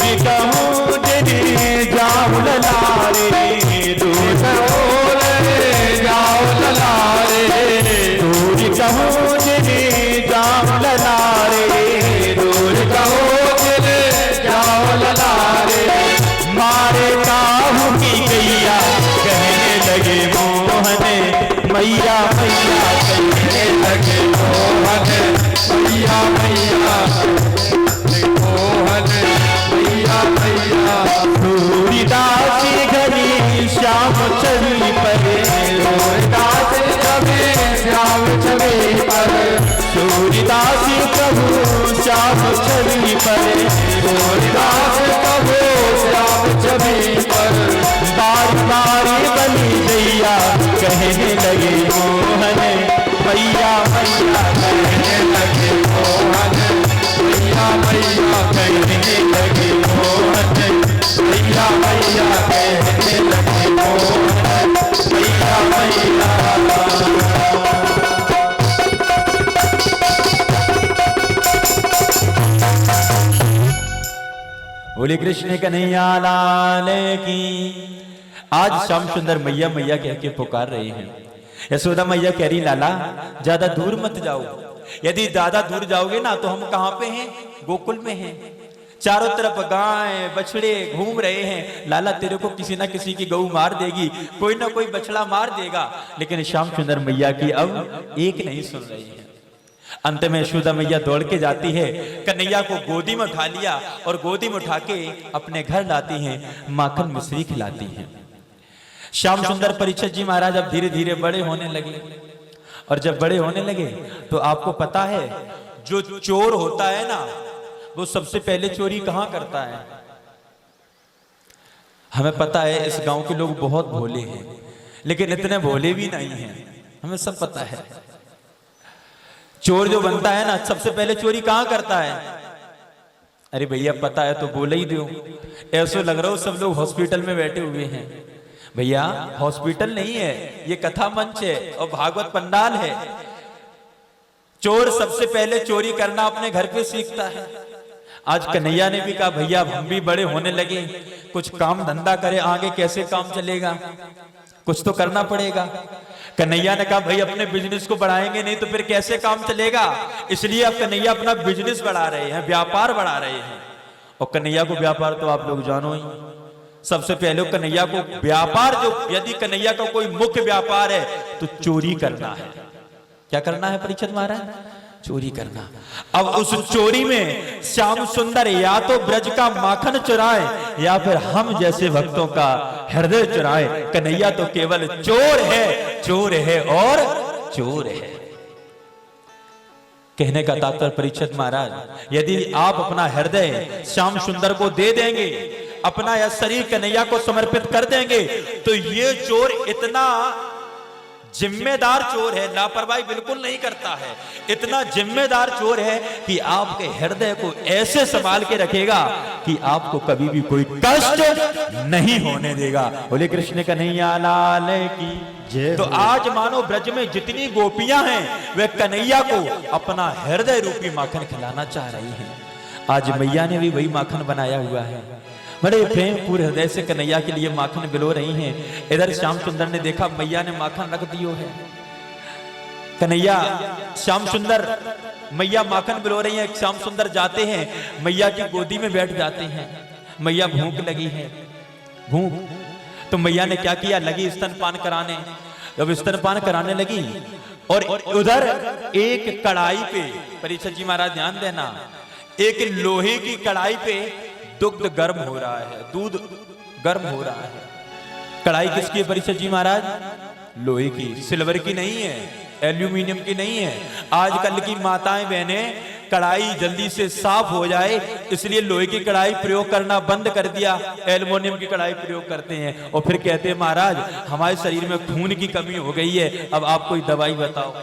भैया हो मैया मैया, कहने लगे मोहन मैया मैया, मोहन मैया मैया। सूरदास घनी श्याम छवि पर, सूरदास कभी श्याम छवि पर, सूरदास प्रभु श्याम छवि पर, सूरदास प्रभु श्याम छवि पर। बार बार बनी दैया, कहने लगे मोहन मैया मैया, कहने लगे मोहन मैया मैया, कहने लगे मोहन मैया मैया, कहने लगे मोहन बोले कृष्ण कन्हैया लाल की। आज श्याम सुंदर मैया मैया कह के पुकार रहे हैं। यशोदा मैया कह रही लाला ज्यादा दूर मत जाओ, यदि ज्यादा दूर जाओगे ना तो हम कहां पे हैं? गोकुल में हैं। चारों तरफ गाय बछड़े घूम रहे हैं। लाला तेरे को किसी ना किसी की गऊ मार देगी, कोई ना कोई बछड़ा मार देगा। लेकिन श्याम सुंदर मैया की अब एक नहीं सुन रही है। अंत में यशोदा मैया दौड़ के जाती है, कन्हैया को गोदी में उठा लिया और गोदी में उठा के अपने घर लाती हैं, माखन मिश्री खिलाती हैं। श्याम सुंदर परीक्षित जी महाराज अब धीरे धीरे बड़े होने लगे, और जब बड़े होने लगे तो आपको पता है जो चोर होता है ना वो सबसे पहले चोरी कहां करता है? हमें पता है इस गांव के लोग बहुत भोले हैं, लेकिन इतने भोले भी नहीं हैं, हमें सब पता है। चोर जो बनता है ना सबसे पहले चोरी कहां करता है? अरे भैया पता है तो बोल ही दो। ऐसा लग रहा हो सब लोग हॉस्पिटल में बैठे हुए हैं। भैया हॉस्पिटल नहीं है, ये कथा मंच है और भागवत पंडाल है। चोर सबसे पहले चोरी करना अपने घर पे सीखता है। आज कन्हैया ने भी कहा भैया हम भी बड़े होने लगे, कुछ काम धंधा करें, आगे कैसे काम चलेगा, कुछ तो करना पड़ेगा। कन्हैया ने कहा भाई अपने बिजनेस को बढ़ाएंगे नहीं तो फिर कैसे काम चलेगा, इसलिए अब कन्हैया अपना बिजनेस बढ़ा रहे हैं, व्यापार बढ़ा रहे हैं। और कन्हैया को व्यापार तो आप लोग जानो ही, सबसे पहले कन्हैया को व्यापार, जो यदि कन्हैया का कोई मुख्य व्यापार है तो चोरी करना है। क्या करना है परीक्षित महाराज? चोरी करना। अब उस चोरी में श्याम सुंदर या तो ब्रज का माखन चुराए या फिर हम जैसे भक्तों का हृदय चुराए। कन्हैया तो केवल चोर है और चोर है। कहने का तात्पर्य परीक्षित महाराज, यदि आप अपना हृदय श्याम सुंदर को दे देंगे, अपना यह शरीर कन्हैया को समर्पित कर देंगे, तो ये चोर इतना जिम्मेदार चोर है, लापरवाही बिल्कुल नहीं करता है, इतना जिम्मेदार चोर है कि आपके हृदय को ऐसे संभाल के रखेगा कि आपको कभी भी कोई कष्ट नहीं होने देगा। बोले कृष्ण कन्हैया लाल की। तो आज मानो ब्रज में जितनी गोपियां हैं वे कन्हैया को अपना हृदय रूपी माखन खिलाना चाह रही हैं। आज मैया ने भी वही माखन बनाया हुआ है, बड़े प्रेम पूरे हृदय से कन्हैया के लिए माखन बिलो रही हैं। इधर श्याम सुंदर ने देखा मैया ने माखन रख दियो है। कन्हैया श्याम सुंदर मैया माखन बिलो रही है, श्याम सुंदर जाते हैं मैया की गोदी में बैठ जाते हैं। मैया भूख लगी है, भूख तो मैया ने क्या किया, लगी स्तनपान कराने। जब स्तनपान कराने लगी और उधर एक कढ़ाई पे, परीक्षित जी महाराज ध्यान देना, एक लोहे की कढ़ाई पे दुग्ध गर्म हो रहा है, दूध गर्म हो रहा है। कढ़ाई किसकी है परीक्षित जी महाराज? लोहे की, सिल्वर की नहीं है, एल्यूमिनियम की नहीं है। आजकल की माताएं बहनें कढ़ाई जल्दी से साफ हो जाए इसलिए लोहे की कढ़ाई प्रयोग करना बंद कर दिया, एल्युमिनियम की कढ़ाई प्रयोग करते हैं। और फिर कहते हैं महाराज हमारे शरीर में खून की कमी हो गई है, अब आप कोई दवाई बताओ।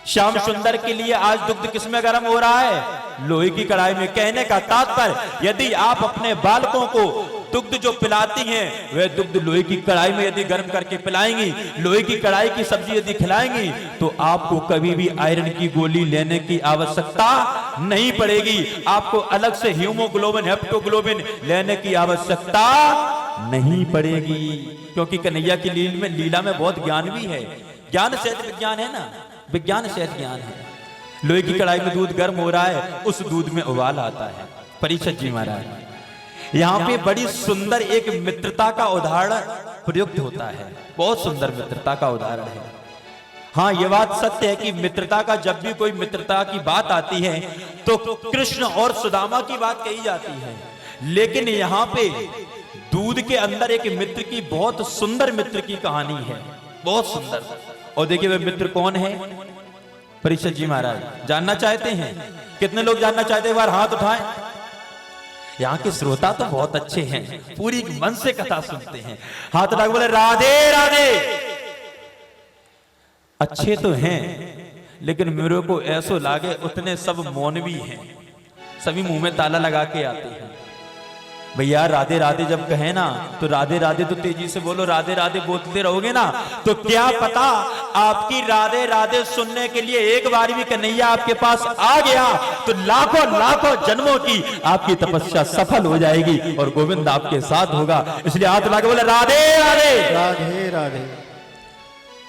श्याम सुंदर के लिए आज दुग्ध किसमें गर्म हो रहा है? लोहे की कढ़ाई में। कहने का तात्पर्य यदि आप अपने बालकों को दुग्ध जो पिलाती हैं वह दुग्ध लोहे की कढ़ाई में यदि गर्म करके पिलाएंगी, लोहे की कढ़ाई की सब्जी यदि खिलाएंगी, तो आपको कभी भी आयरन की गोली लेने की आवश्यकता नहीं पड़ेगी। आपको अलग से हीमोग्लोबिन, हेप्टोग्लोबिन लेने की आवश्यकता नहीं पड़ेगी, क्योंकि कन्हैया की लीला में बहुत ज्ञान भी है। ज्ञान सहित विज्ञान है ना, विज्ञान सहित ज्ञान है। लोहे की कढ़ाई में दूध गर्म हो रहा है, उस दूध में उबाल आता है। परीक्षित जी महाराज यहाँ पे बड़ी सुंदर एक मित्रता का उदाहरण प्रयुक्त होता है, बहुत सुंदर मित्रता का उदाहरण है। हाँ ये बात सत्य है कि मित्रता का जब भी कोई मित्रता की बात आती है तो कृष्ण और सुदामा की बात कही जाती है, लेकिन यहाँ पे दूध के अंदर एक मित्र की, बहुत सुंदर मित्र की कहानी है, बहुत सुंदर। और देखिए वह मित्र कौन है? परीक्षित जी महाराज जानना चाहते हैं? कितने लोग जानना चाहते हैं? एक बार हाथ उठाएं। यहाँ के श्रोता तो बहुत अच्छे हैं, पूरी मन से कथा सुनते हैं। हाथ उठा के बोले राधे राधे। अच्छे तो हैं लेकिन मेरे को ऐसो लागे उतने सब मौन भी हैं, सभी मुंह में ताला लगा के आते हैं। भैया राधे राधे जब कहे ना तो राधे राधे तो तेजी से बोलो, राधे राधे बोलते रहोगे ना तो क्या पता आपकी राधे राधे सुनने के लिए एक बार भी कन्हैया आपके पास आ गया तो लाखों लाखों जन्मों की आपकी तपस्या सफल हो जाएगी और गोविंद आपके साथ होगा। इसलिए हाथ लगा के बोले राधे राधे राधे राधे।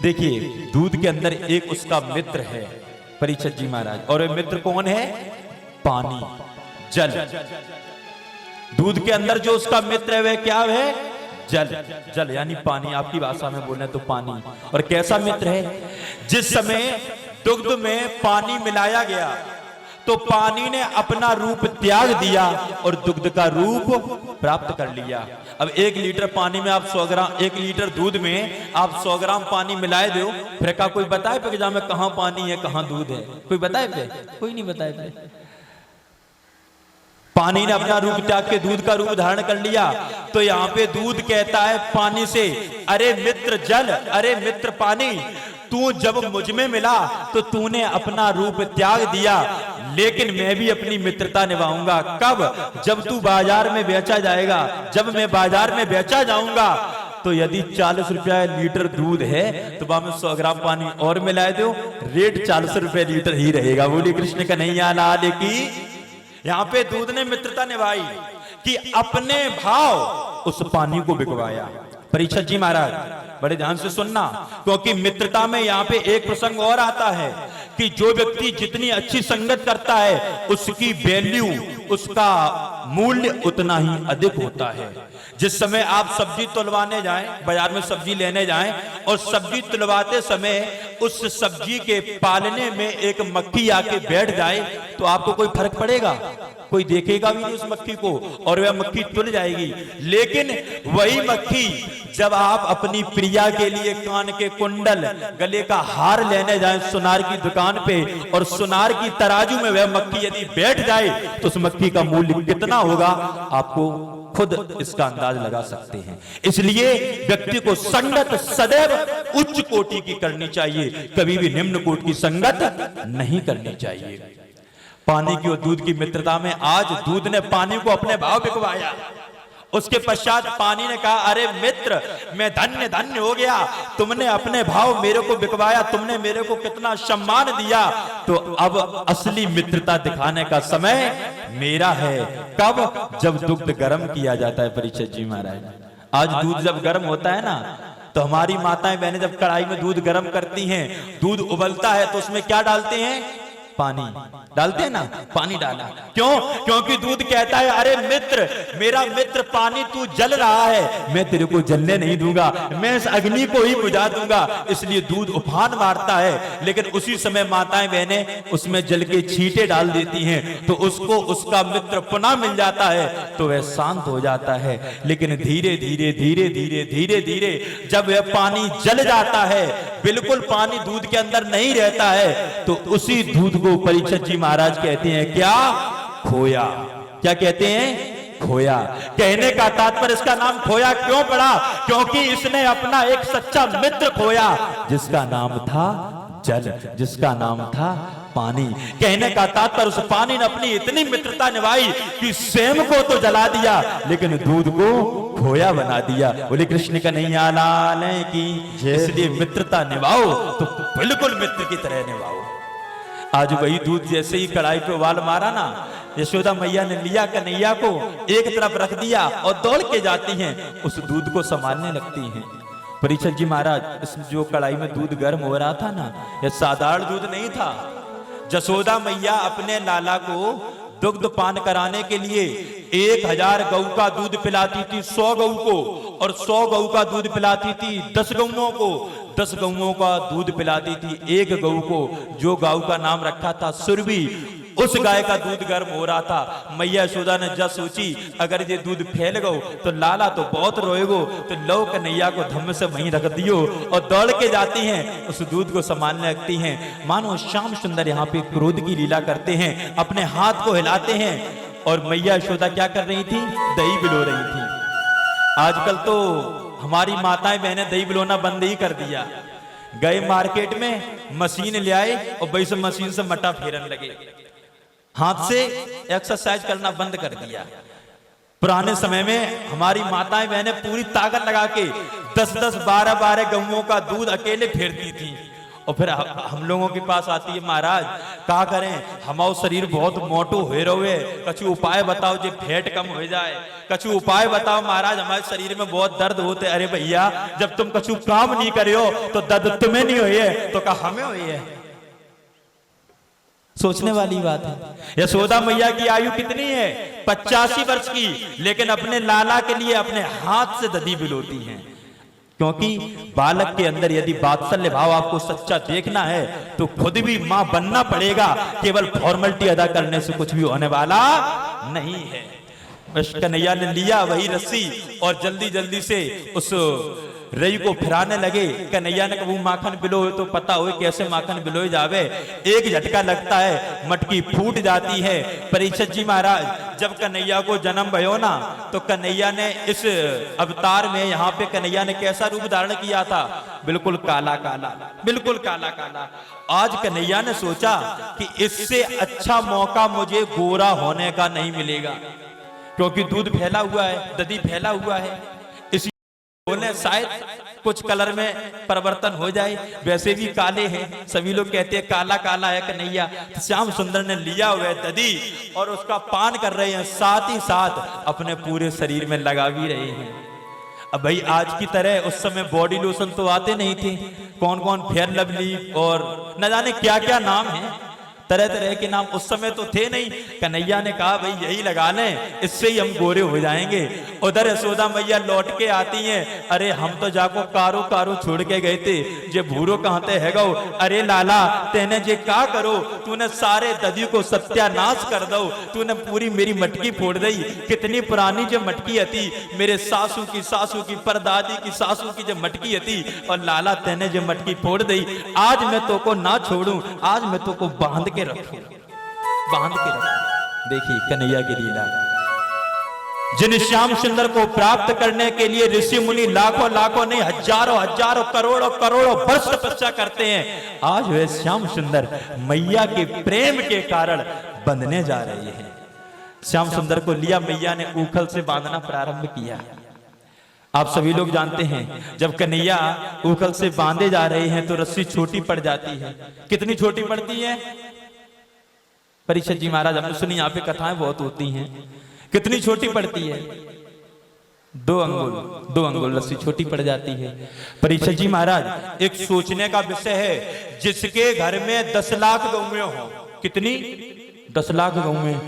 देखिए दूध के अंदर एक उसका मित्र है परीक्षित जी महाराज, और वह मित्र कौन है? पानी, जल। दूध के अंदर जो उसका मित्र है वह क्या है? जल। जल यानी पानी, आपकी भाषा में बोले तो पानी। और कैसा मित्र है? जिस समय दुग्ध में पानी मिलाया गया तो पानी ने अपना रूप त्याग दिया और दुग्ध का रूप प्राप्त कर लिया। अब 1 लीटर पानी में आप 100 ग्राम, 1 लीटर दूध में आप 100 ग्राम पानी मिलाए दो, फिर का कोई बताए पे कि में कहां पानी है कहां दूध है? कोई बताए पे? कोई नहीं बताए पे। पानी ने अपना रूप त्याग के दूध का रूप धारण कर लिया। तो यहाँ पे दूध कहता है पानी से, अरे मित्र जल, अरे मित्र पानी, तू जब मुझ में मिला तो तूने अपना रूप त्याग दिया, लेकिन मैं भी अपनी मित्रता निभाऊंगा। कब? जब तू बाजार में बेचा जाएगा। जब मैं बाजार में बेचा जाऊंगा तो यदि 40 रुपया लीटर दूध है तो वहां में 100 ग्राम पानी और मिलाए दो, रेट 40 रुपए लीटर ही रहेगा। बोली कृष्ण कन्हैया लाल की। यहां पे दूध ने मित्रता निभाई कि अपने भाव उस पानी को बिकवाया। परीक्षित जी महाराज बड़े ध्यान से सुनना, क्योंकि मित्रता में यहाँ पे एक प्रसंग और आता है कि जो व्यक्ति जितनी अच्छी संगत करता है उसकी वैल्यू, उसका मूल्य उतना ही अधिक होता है। जिस समय आप सब्जी तुलवाने जाएं, बाजार में सब्जी लेने जाएं और सब्जी तुलवाते समय उस सब्जी के पालने में एक मक्खी आके बैठ जाए तो आपको कोई फर्क पड़ेगा? कोई देखेगा भी नहीं उस मक्खी को और वह मक्खी तुल जाएगी। लेकिन वही मक्खी जब आप अपनी प्रिया के लिए कान के कुंडल, गले का हार लेने जाएं सुनार की दुकान पे और सुनार की तराजू में वह मक्खी यदि बैठ जाए तो उस मक्खी का मूल्य कितना होगा आपको खुद इसका अंदाज लगा सकते हैं। इसलिए व्यक्ति को संगत सदैव उच्च कोटि की करनी चाहिए, कभी भी निम्न कोटि की संगत नहीं करनी चाहिए। पानी की और दूध की मित्रता में आज दूध ने पानी को अपने भाव बिकवाया। उसके पश्चात पानी ने कहा, अरे मित्र मैं धन्य धन्य हो गया, तुमने अपने भाव मेरे को बिकवाया, तुमने मेरे को कितना सम्मान दिया, तो अब असली मित्रता दिखाने का समय मेरा है। कब? जब दुग्ध गर्म किया जाता है। परीक्षित जी महाराज आज दूध जब गर्म होता है ना तो हमारी माताएं बहनें जब कढ़ाई में दूध गर्म करती हैं, दूध उबलता है तो उसमें क्या डालते हैं? पानी डालते हैं ना, पानी डाला। क्यों? क्योंकि दूध कहता है, अरे मित्र, मेरा मित्र पानी, तू जल रहा है, मैं तेरे को जलने नहीं दूंगा, मैं इस अग्नि को ही बुझा दूंगा। इसलिए दूध उफान मारता है, लेकिन उसी समय माताएं बहनें उसमें जल के छींटे डाल देती हैं तो उसको उसका मित्र पुनः मिल जाता है तो वह शांत हो जाता है। लेकिन धीरे धीरे धीरे धीरे धीरे धीरे जब वह पानी जल जाता है, बिल्कुल पानी दूध के अंदर नहीं रहता है, तो उसी दूध को परीक्षित जी महाराज कहते हैं क्या? खोया। क्या कहते हैं? खोया। कहने का तात्पर्य इसका नाम खोया क्यों पड़ा? क्योंकि इसने अपना एक सच्चा मित्र खोया जिसका नाम था जल, जिसका नाम था पानी। कहने का तात्पर्य उस पानी ने अपनी इतनी मित्रता निभाई कि स्वयं को तो जला दिया लेकिन दूध को खोया बना दिया। बोले कृष्ण कन्हैया लाल की। इसलिए मित्रता निभाओ तो बिल्कुल मित्र की तरह निभाओ। आज वही दूध जैसे ही कढ़ाई पे उबाल मारा ना, यशोदा मैया ने लिया कन्हैया को एक तरफ रख दिया और दौड़ के जाती हैं, उस दूध को संभालने लगती हैं। परीक्षित जी महाराज इस जो कढ़ाई में दूध गर्म हो रहा था ना, यह साधारण दूध नहीं था। यशोदा मैया अपने लाला को दुग्ध पान कराने के लिए 1000 गऊ का दूध पिलाती थी 100 गऊ को, और 100 गऊ का दूध पिलाती थी 10 गऊओं को, 10 गऊओं का दूध पिलाती थी 1 गऊ को, जो गाय का नाम रखा था सुरभि। उस गाय का दूध गर्म हो रहा था। मैया यशोदा ने जब सोची अगर ये दूध फैल गो तो लाला तो बहुत रोएगो, तो लो कन्हैया को धम्म से वहीं रख दियो, और दौड़ के जाती हैं उस दूध को संभालने लगती हैं। मानो श्याम सुंदर यहाँ पे क्रोध की लीला करते हैं, अपने हाथ को हिलाते हैं। और मैया यशोदा क्या कर रही थी? दही बिलो रही थी। आजकल तो हमारी माताएं बहनें दही बिलोना बंद ही कर दिया। गए मार्केट में, मशीन ले आए और वही से मशीन से मटा फेरन लगे, हाथ से एक्सरसाइज करना बंद कर दिया। पुराने समय में हमारी माताएं बहनें पूरी ताकत लगा के 10-10, 12-12 गऊओं का दूध अकेले फेरती थी, और फिर हम लोगों के पास आती है, महाराज क्या करें, हमारा शरीर बहुत मोटो हो रहे, कछु उपाय बताओ जो फैट कम हो जाए, कछु उपाय बताओ महाराज, हमारे शरीर में बहुत दर्द होते। अरे भैया, जब तुम कछु काम नहीं करे हो तो दर्द तुम्हें नहीं हुई है तो क्या हमें हुई है? सोचने वाली बात है। यशोदा मैया की आयु कितनी है? 85 वर्ष की, लेकिन अपने लाला के लिए अपने हाथ से दधी बिलोती हैं, क्योंकि बालक के अंदर यदि वात्सल्य भाव आपको सच्चा देखना है तो खुद भी मां बनना पड़ेगा, केवल फॉर्मेलिटी अदा करने से कुछ भी होने वाला नहीं है। कन्हैया ने लिया वही रस्सी और जल्दी जल्दी से उस रई को फिराने लगे। कन्हैया ने कहा माखन बिलोए तो पता हो कैसे माखन बिलोए जावे। एक झटका लगता है, मटकी फूट जाती है। परीक्षित जी महाराज, जब कन्हैया को जन्म भयो ना, तो कन्हैया ने इस अवतार में, यहाँ पे कन्हैया ने कैसा रूप धारण किया था? बिल्कुल काला काला, बिल्कुल काला काला। आज कन्हैया ने सोचा कि इससे अच्छा मौका मुझे गोरा होने का नहीं मिलेगा, क्योंकि दूध फैला हुआ है, दधी फैला हुआ है, बोले शायद कुछ कलर में परिवर्तन हो जाए। वैसे भी काले हैं, सभी लोग कहते हैं काला काला है कन्हैया। तो श्याम सुंदर ने लिया हुआ है दधी और उसका पान कर रहे हैं, साथ ही साथ अपने पूरे शरीर में लगा भी रहे हैं। अब भाई आज की तरह उस समय बॉडी लोशन तो आते नहीं थे, कौन कौन फेयर लवली और न जाने क्या क्या नाम है, तरह तरह के नाम उस समय तो थे नहीं। कन्हैया ने कहा भाई यही लगा लें, इससे ही हम गोरे हो जाएंगे। उधर यशोदा मैया लौट के आती हैं, अरे हम तो जाको कारो कारो छोड़ के गए थे, जे भूरो कहाँ ते है गो। अरे लाला, तेने जे का करो, तूने सारे दधी को सत्यानाश कर दो, तूने पूरी मेरी मटकी फोड़ दी। कितनी पुरानी जो मटकी हती, मेरे सासू की परदादी की सासू की जो मटकी हती, और लाला तेने जो मटकी फोड़ दी। आज मैं तो को ना छोड़ू, आज मैं तो को बांध के रखो, बांध के रखो। देखिए कन्हैया की लीला। जिन श्याम सुंदर को प्राप्त करने के लिए ऋषि मुनि लाखों लाखों नहीं हजारों हजारों करोड़ों करोड़ों वर्ष तपस्या करते हैं, आज वे श्याम सुंदर मैया के प्रेम के कारण बंधने जा रहे हैं। श्याम सुंदर को लिया, मैया ने ऊखल से बांधना प्रारंभ किया। आप सभी लोग जानते हैं, जब कन्हैया ऊखल से बांधे जा रहे हैं तो रस्सी छोटी पड़ जाती है। कितनी छोटी पड़ती है? परीक्षित जी महाराज, हमने सुनी यहाँ पे कथाएं बहुत होती हैं। कितनी छोटी पड़ती है? 2 अंगुल रस्सी छोटी पड़ जाती है। परीक्षित जी महाराज, एक सोचने का विषय है, जिसके घर में 10 लाख गौएं हो, कितनी? 10 लाख गौएं,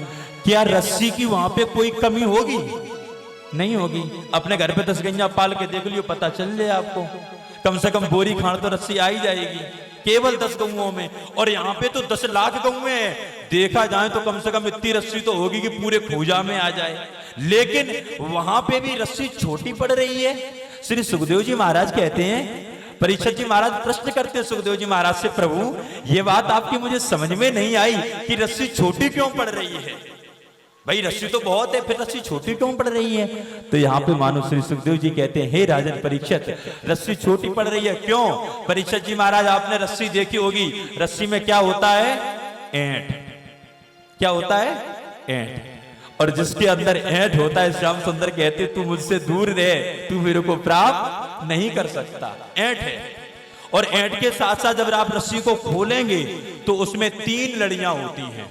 क्या रस्सी की वहां पे कोई कमी होगी? नहीं होगी। अपने घर पे 10 गैया पाल के देख लियो, पता चल जाए आपको, कम से कम बोरी खान तो रस्सी आ ही जाएगी, केवल 10 गौओं में। और यहाँ पे तो 10 लाख गौएं हैं, देखा जाए तो कम से कम इतनी रस्सी तो होगी कि पूरे खूजा में आ जाए, लेकिन वहां पे भी रस्सी छोटी पड़ रही है। श्री सुखदेव जी महाराज कहते हैं, परीक्षित जी महाराज प्रश्न करते हैं सुखदेव जी महाराज से, प्रभु ये बात आपकी मुझे समझ में नहीं आई कि रस्सी छोटी क्यों पड़ रही है? भाई रस्सी तो बहुत है, फिर रस्सी छोटी क्यों पड़ रही है? तो यहाँ पे मानो श्री सुखदेव जी कहते हैं, हे राजन परीक्षित, रस्सी छोटी पड़ रही है क्यों? परीक्षित जी महाराज, आपने रस्सी देखी होगी, रस्सी में क्या होता है? ऐंठ। क्या होता है? ऐंठ। और जिसके अंदर ऐंठ होता है, श्याम सुंदर कहते तू मुझसे दूर रहे, तू मेरे को प्राप्त नहीं कर सकता। ऐंठ है। और ऐंठ के साथ साथ जब आप रस्सी को खोलेंगे तो उसमें 3 लड़ियां होती हैं।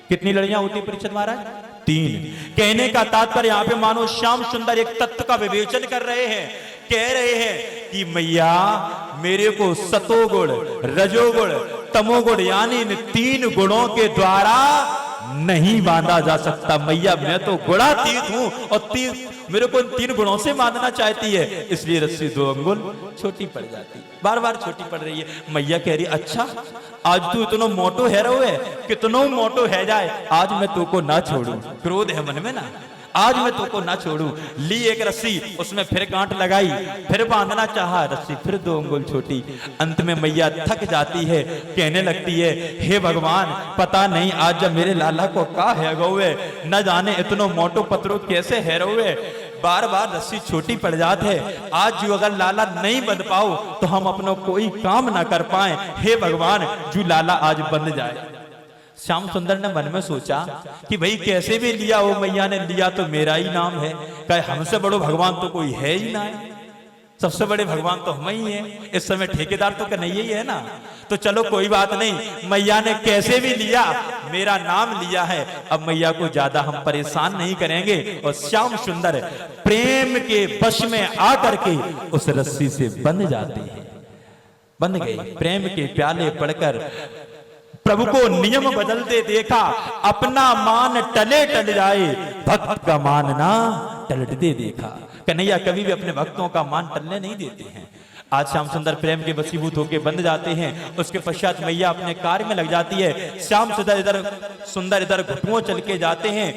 कितनी लड़ियां होती है परीक्षित महाराज? 3। कहने का तात्पर्य यहाँ पे मानो श्याम सुंदर एक तत्व का विवेचन कर रहे हैं, कह रहे हैं कि मैया मेरे को सतोगुण, रजोगुण, तमोगुण यानी इन 3 गुणों के द्वारा नहीं बांधा जा सकता। मैया मैं तो गुणातीत हूं और मेरे को इन 3 गुणों से बांधना चाहती है, इसलिए रस्सी 2 अंगुल छोटी पड़ जाती, बार बार छोटी पड़ रही है। मैया कह रही अच्छा, आज तू इतना मोटो है रहो है, कितनो मोटो है जाए, आज मैं तू को ना छोड़ू। क्रोध है मन में ना, आज मैं तो को ना छोड़ू। ली एक रस्सी, उसमें फिर गांठ लगाई, फिर बांधना चाहा, रस्सी फिर 2 अंगुल छोटी। अंत में मैया थक जाती है, कहने लगती है, हे भगवान पता नहीं आज जब मेरे लाला को का है गौए, न जाने इतनो मोटो पत्रो कैसे है रोए, बार बार रस्सी छोटी पड़ जात है। आज जो अगर लाला नहीं बंध पाओ तो हम अपना कोई काम ना कर पाए, हे भगवान जो लाला आज बंध जाए। श्याम सुंदर ने मन में सोचा कि भाई कैसे भी लिया हो मैया ने, लिया तो मेरा ही नाम है, कहे हमसे बड़ो भगवान तो कोई है ही ना, सबसे बड़े भगवान तो हम ही हैं, इस समय ठेकेदार तो कन्हैया ही है ना। तो चलो कोई बात नहीं, मैया ने कैसे भी लिया मेरा नाम लिया है, अब मैया को ज्यादा हम परेशान नहीं करेंगे। और श्याम सुंदर प्रेम के वश में आकर के उस रस्सी से बंध जाते हैं, बंध गए। प्रेम के प्याले पढ़कर प्रभु को नियम बदलते देखा, अपना मान टले टल जाए, भक्त का मान ना टलटते देखा। कन्हैया कभी भी अपने भक्तों का मान टलने नहीं देते हैं। आज श्याम सुंदर प्रेम के वशीभूत होकर बंध जाते हैं। उसके पश्चात मैया अपने कार्य में लग जाती है। श्याम सुंदर इधर घुटुओं चल के जाते हैं।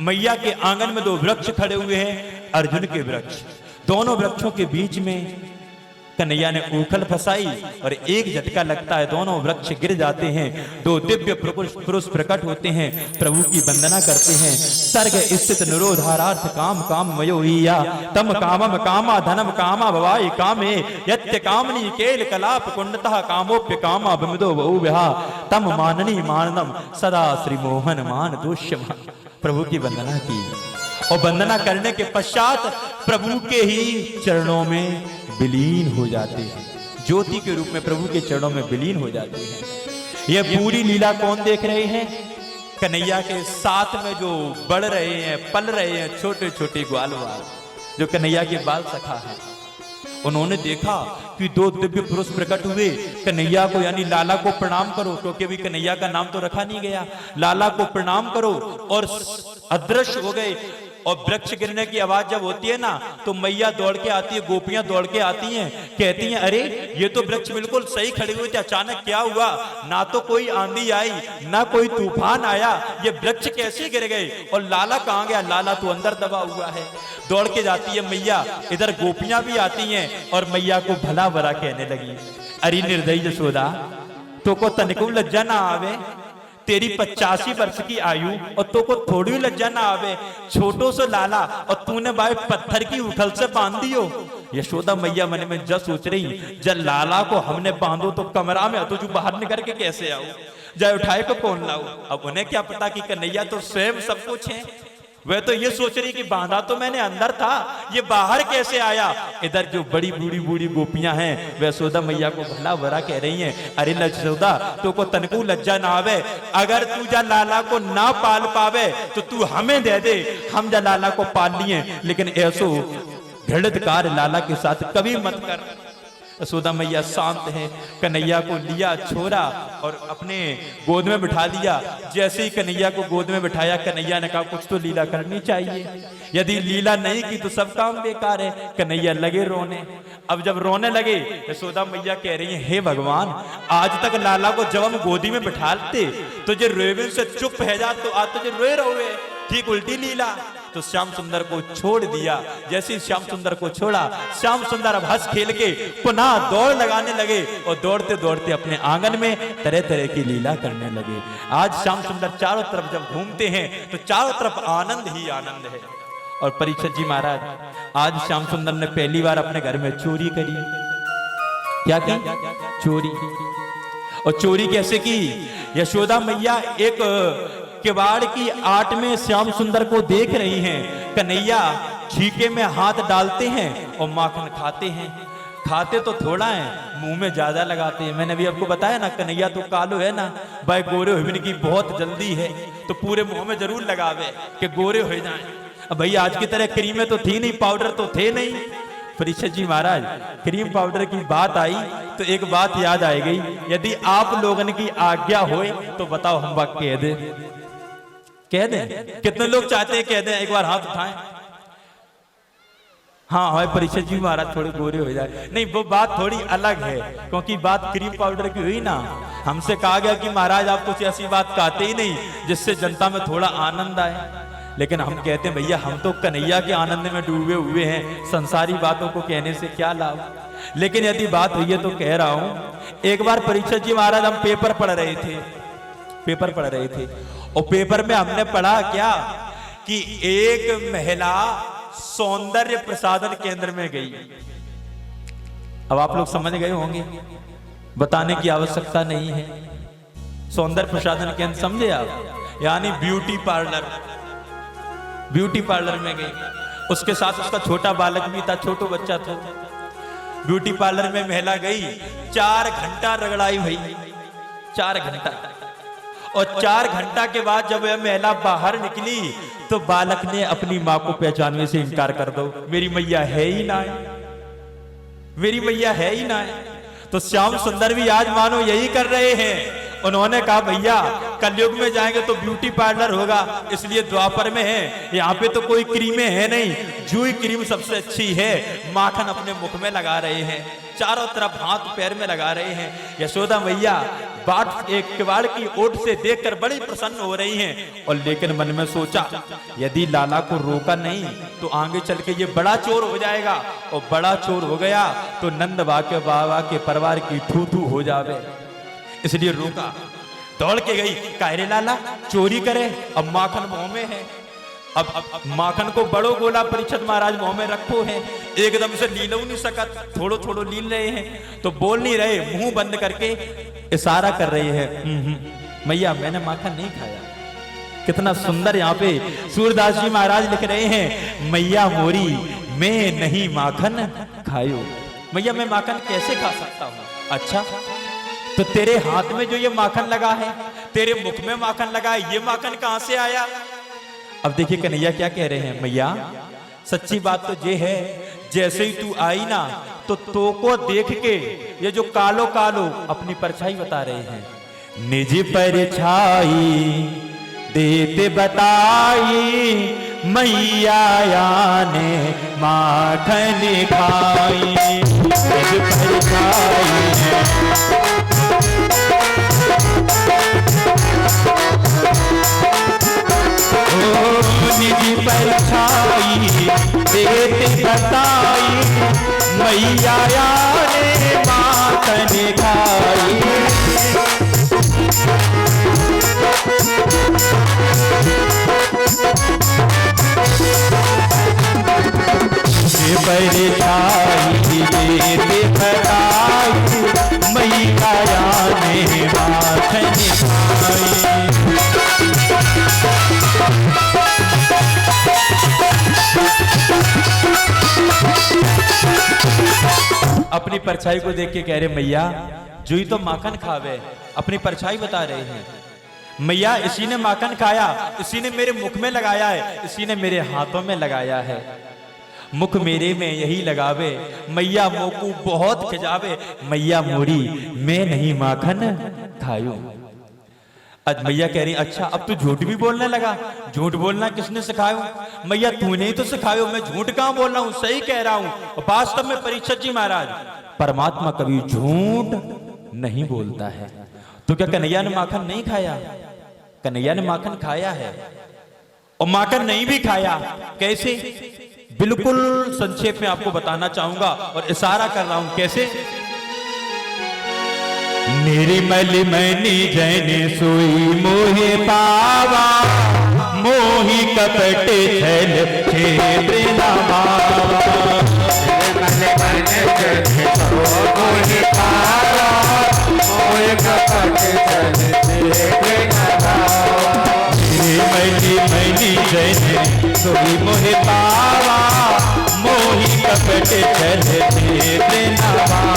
मैया के आंगन में दो वृक्ष खड़े हुए हैं, अर्जुन के वृक्ष। दोनों वृक्षों के बीच में कन्हैया ने ऊखल फंसाई और एक झटका लगता है, दोनों वृक्ष गिर जाते हैं। दो दिव्य पुरुष प्रकट होते हैं, प्रभु की वंदना करते हैं। सर्ग स्थित निरोधारार्थ काम काम मयोहिया, तम कामम कामा धनम कामा भवाय कामे, यत्य कामनी केल कलाप कुंडतः कामोप्य कामा विमदो बहु विहा, तम माननी मानदम सदा श्री मोहन मान दोष्यम। प्रभु की वंदना की और वंदना करने के पश्चात प्रभु के ही चरणों में विलीन हो जाते हैं, ज्योति के रूप में प्रभु के चरणों में विलीन हो जाते हैं। यह पूरी लीला कौन देख रहे हैं? कन्हैया के साथ में जो बढ़ रहे हैं, पल रहे हैं छोटे छोटे ग्वाल वाल, जो कन्हैया के बाल सखा है। उन्होंने देखा कि दो दिव्य पुरुष प्रकट हुए। कन्हैया को यानी लाला को प्रणाम करो, क्योंकि अभी कन्हैया का नाम तो रखा नहीं गया। लाला को प्रणाम करो और अदृश्य हो गए। और वृक्ष गिरने की आवाज जब होती है ना, तो मैया दौड़ के आती है, गोपियां दौड़ के आती हैं, कहती हैं अरे ये तो वृक्ष बिल्कुल सही खड़े हुए थे, अचानक क्या हुआ? ना तो कोई आंधी आई, ना कोई तूफान आया, ये वृक्ष कैसे गिर गए? और लाला कहाँ गया? लाला तो अंदर दबा हुआ है। दौड़ के जाती है मैया, इधर गोपियां भी आती हैं और मैया को भला भला कहने लगी, अरे निर्दयी यशोदा, तो को तनिको लज्जा ना आवे? तेरी 85 वर्ष की आयु और तो को थोड़ी लज्जा ना आवे? छोटो से लाला और तूने भाई पत्थर की उखल से बांध दियो। यशोदा मैया मन में जब सोच रही, जब लाला को हमने बांधो तो कमरा में तो जो बाहर निकल के कैसे आओ, जाए उठाए को कौन लाओ? अब उन्हें क्या पता कि कन्हैया तो स्वयं सब कुछ है। वह तो ये सोच रही कि बांधा तो मैंने अंदर था, ये बाहर कैसे आया? इधर जो बड़ी बूढ़ी बूढ़ी गोपियां हैं वह यशोदा मैया को भला भला कह रही हैं, अरे यशोदा, तो को तनको लज्जा ना आवे? अगर तू जा लाला को ना पाल पावे तो तू हमें दे दे, हम जा लाला को पाल लिए, लेकिन ऐसो घृणित कार्य लाला के साथ कभी मत कर। यशोदा मैया शांत है। कन्हैया को लिया, छोड़ा और अपने गोद में बिठा लिया। जैसे ही कन्हैया को गोद में बिठाया, कन्हैया ने कहा कुछ तो लीला करनी चाहिए, यदि लीला नहीं की तो सब काम बेकार है। कन्हैया लगे रोने। अब जब रोने लगे, यशोदा मैया कह रही है, हे भगवान, आज तक लाला को जब हम गोदी में बिठाते तो जो रोवे से चुप है जा, तो आज तो जो रोए रहोगे, ठीक उल्टी लीला। तो श्याम सुंदर को छोड़ दिया। जैसे श्याम सुंदर को छोड़ा, श्याम सुंदर अब हंस खेल के पुनः दौड़ लगाने लगे और दौड़ते दौड़ते अपने आंगन में तरह तरह की लीला करने लगे। आज श्याम सुंदर चारों तरफ जब घूमते हैं तो चारों तरफ आनंद ही आनंद है। और परीक्षित जी महाराज, आज श्याम सुंदर ने पहली बार अपने घर में चोरी करी। क्या की? चोरी। और चोरी कैसे की? यशोदा मैया एक किवाड़ की आट में श्याम सुंदर को देख रही हैं। कन्हैया छीके में हाथ डालते हैं और माखन खाते हैं। खाते तो थोड़ा है, मुंह में ज्यादा लगाते हैं। मैंने भी आपको बताया ना, कन्हैया तो कालो है ना, भाई गोरे होने की बहुत जल्दी है, तो पूरे मुंह में जरूर लगावे कि गोरे हो जाएं। अब भाई आज की तरह क्रीमें तो थी नहीं, पाउडर तो थे नहीं। परीक्षित जी महाराज, क्रीम पाउडर की बात आई तो एक बात याद आई गई, यदि आप लोगन की आज्ञा होए तो बताओ हम बात कह दे, कह दें? कितने लोग चाहते हैं कह दें? एक बार हाथ उठाएं। हाँ भाई परीक्षित जी महाराज थोड़े गोरे हो जाए। नहीं, वो बात थोड़ी अलग है, क्योंकि बात क्रीम पाउडर की हुई ना। हमसे कहा गया कि महाराज आप कुछ ऐसी बात कहते ही नहीं जिससे जनता में थोड़ा आनंद आए, लेकिन हम कहते हैं भैया हम तो कन्हैया के आनंद में डूबे हुए हैं, संसारी बातों को कहने से क्या लाभ। लेकिन यदि बात हुई है तो कह रहा हूं। एक बार परीक्षित जी महाराज हम पेपर पढ़ रहे थे और पेपर में हमने पढ़ा क्या कि एक महिला सौंदर्य प्रसाधन केंद्र में गई। अब आप लोग समझ गए होंगे, बताने की आवश्यकता नहीं है। सौंदर्य प्रसाधन केंद्र समझे आप, यानी ब्यूटी पार्लर। ब्यूटी पार्लर में गई, उसके साथ उसका छोटा बालक भी था, छोटो बच्चा था। ब्यूटी पार्लर में महिला गई, 4 घंटा रगड़ाई भाई, 4 घंटा। और 4 घंटा के बाद जब वह महिला बाहर निकली तो बालक ने अपनी मां को पहचानने से इनकार कर दो, मेरी मैया है ही ना है, मेरी मैया है ही ना है। तो श्याम सुंदर भी आज मानो यही कर रहे हैं। उन्होंने कहा भैया कलयुग में जाएंगे तो ब्यूटी पार्लर होगा, इसलिए द्वापर में है, यहाँ पे तो कोई क्रीमें है नहीं, जूही क्रीम सबसे अच्छी है। माखन अपने मुख में लगा रहे हैं, चारों तरफ हाथ पैर में लगा रहे हैं। यशोदा मैया बाट एक किवाड़ की ओट से देखकर बड़ी प्रसन्न हो रही हैं, और लेकिन मन में सोचा यदि लाला को रोका नहीं तो आगे चल के ये बड़ा चोर हो जाएगा, और बड़ा चोर हो गया तो नंद बाबा के परिवार की थू थू हो जावे, इसलिए रोका। दौड़ के गई, कायरे लाला चोरी करे, अब माखन मुंह में है, अब माखन को बड़ो गोला परीक्षित महाराज मुंह में रखो है, एकदम से लीलो नहीं सकत, थोड़ो थोड़ो लील रहे हैं, तो बोल नहीं रहे, मुंह बंद करके इशारा कर रही है, मैया मैंने माखन नहीं खाया। कितना सुंदर यहाँ पे सूरदास जी महाराज लिख रहे हैं, मैया मोरी मैं नहीं माखन खायो। मैया मैं माखन कैसे खा सकता हूँ? अच्छा तो तेरे हाथ में जो ये माखन लगा है, तेरे मुख में माखन लगा है, ये माखन कहां से आया? अब देखिए कन्हैया क्या कह रहे हैं, मैया सच्ची बात तो ये है, जैसे ही तू आई ना तो को देख के ये जो कालो कालो अपनी परछाई बता रहे हैं, निज परछाई देते बताई मैया ने माखन खाई। निज परछाई निज परछाई देते बताई मैया ने माखन खाई। परछाई देते बताई मैया ने माखन खाई। अपनी परछाई को देख के कह रहे मैया जुई तो माखन खावे, अपनी परछाई बता रहे हैं, मैया इसी ने माखन खाया, इसी ने मेरे मुख में लगाया है, इसी ने मेरे हाथों में लगाया है, मुख मेरे में यही लगावे मैया मोकू बहुत खिजावे, मैया मोरी मैं नहीं माखन खायो। आज मैया कह रही अच्छा अब तू झूठ भी बोलने लगा, झूठ बोलना किसने सिखायो? मैया तूने ही तो सिखायो, मैं झूठ कहां बोल रहा हूं, सही कह रहा हूं। वास्तव में परीक्षित जी महाराज परमात्मा कभी झूठ नहीं बोलता है। तो क्या कन्हैया ने माखन नहीं खाया? कन्हैया ने माखन खाया है, और माखन नहीं भी खाया, कैसे? बिल्कुल संक्षेप में आपको बताना चाहूंगा और इशारा कर रहा हूं कैसे। निर्मल मणि जन सोई मोहे पावा, मोहि कपट छल क्षेत्र न मावा। निर्मल मन जन मोहे पावा, मोहि कपट छल क्षेत्र न मावा। निर्मल मणि जन सोई मोहे पावा, मोहि कपट छल क्षेत्र न मावा।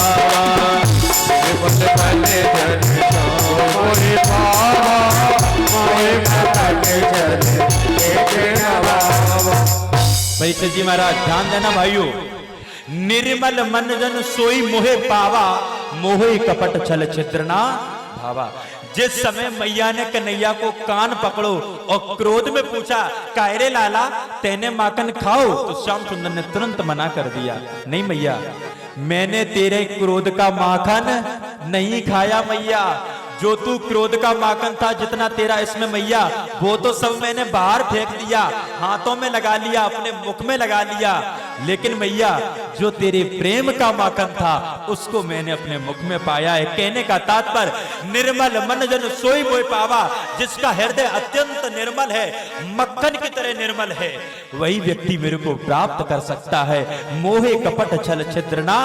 परीक्षित जी महाराज ध्यान देना भाइयों, निर्मल मन जन सोई मोहे पावा, मोहे कपट छल छिद्र ना भावा। जिस समय मैया ने कन्हैया को कान पकड़ो और क्रोध में पूछा कायरे लाला तेने माखन खाओ, तो श्याम सुंदर ने तुरंत मना कर दिया, नहीं मैया मैंने तेरे क्रोध का माखन नहीं खाया मैया, जो तू क्रोध का माखन था जितना तेरा इसमें मैया, वो तो सब मैंने बाहर फेंक दिया, हाथों में लगा लिया, अपने मुख में लगा लिया। लेकिन मैया जो तेरे प्रेम का माखन था उसको मैंने अपने मुख में पाया है। कहने का तात्पर्य निर्मल मन जन सोई मोय पावा, जिसका हृदय अत्यंत निर्मल है, मक्खन की तरह निर्मल है, वही व्यक्ति मेरे को प्राप्त कर सकता है। मोहे कपट छल छिद्र ना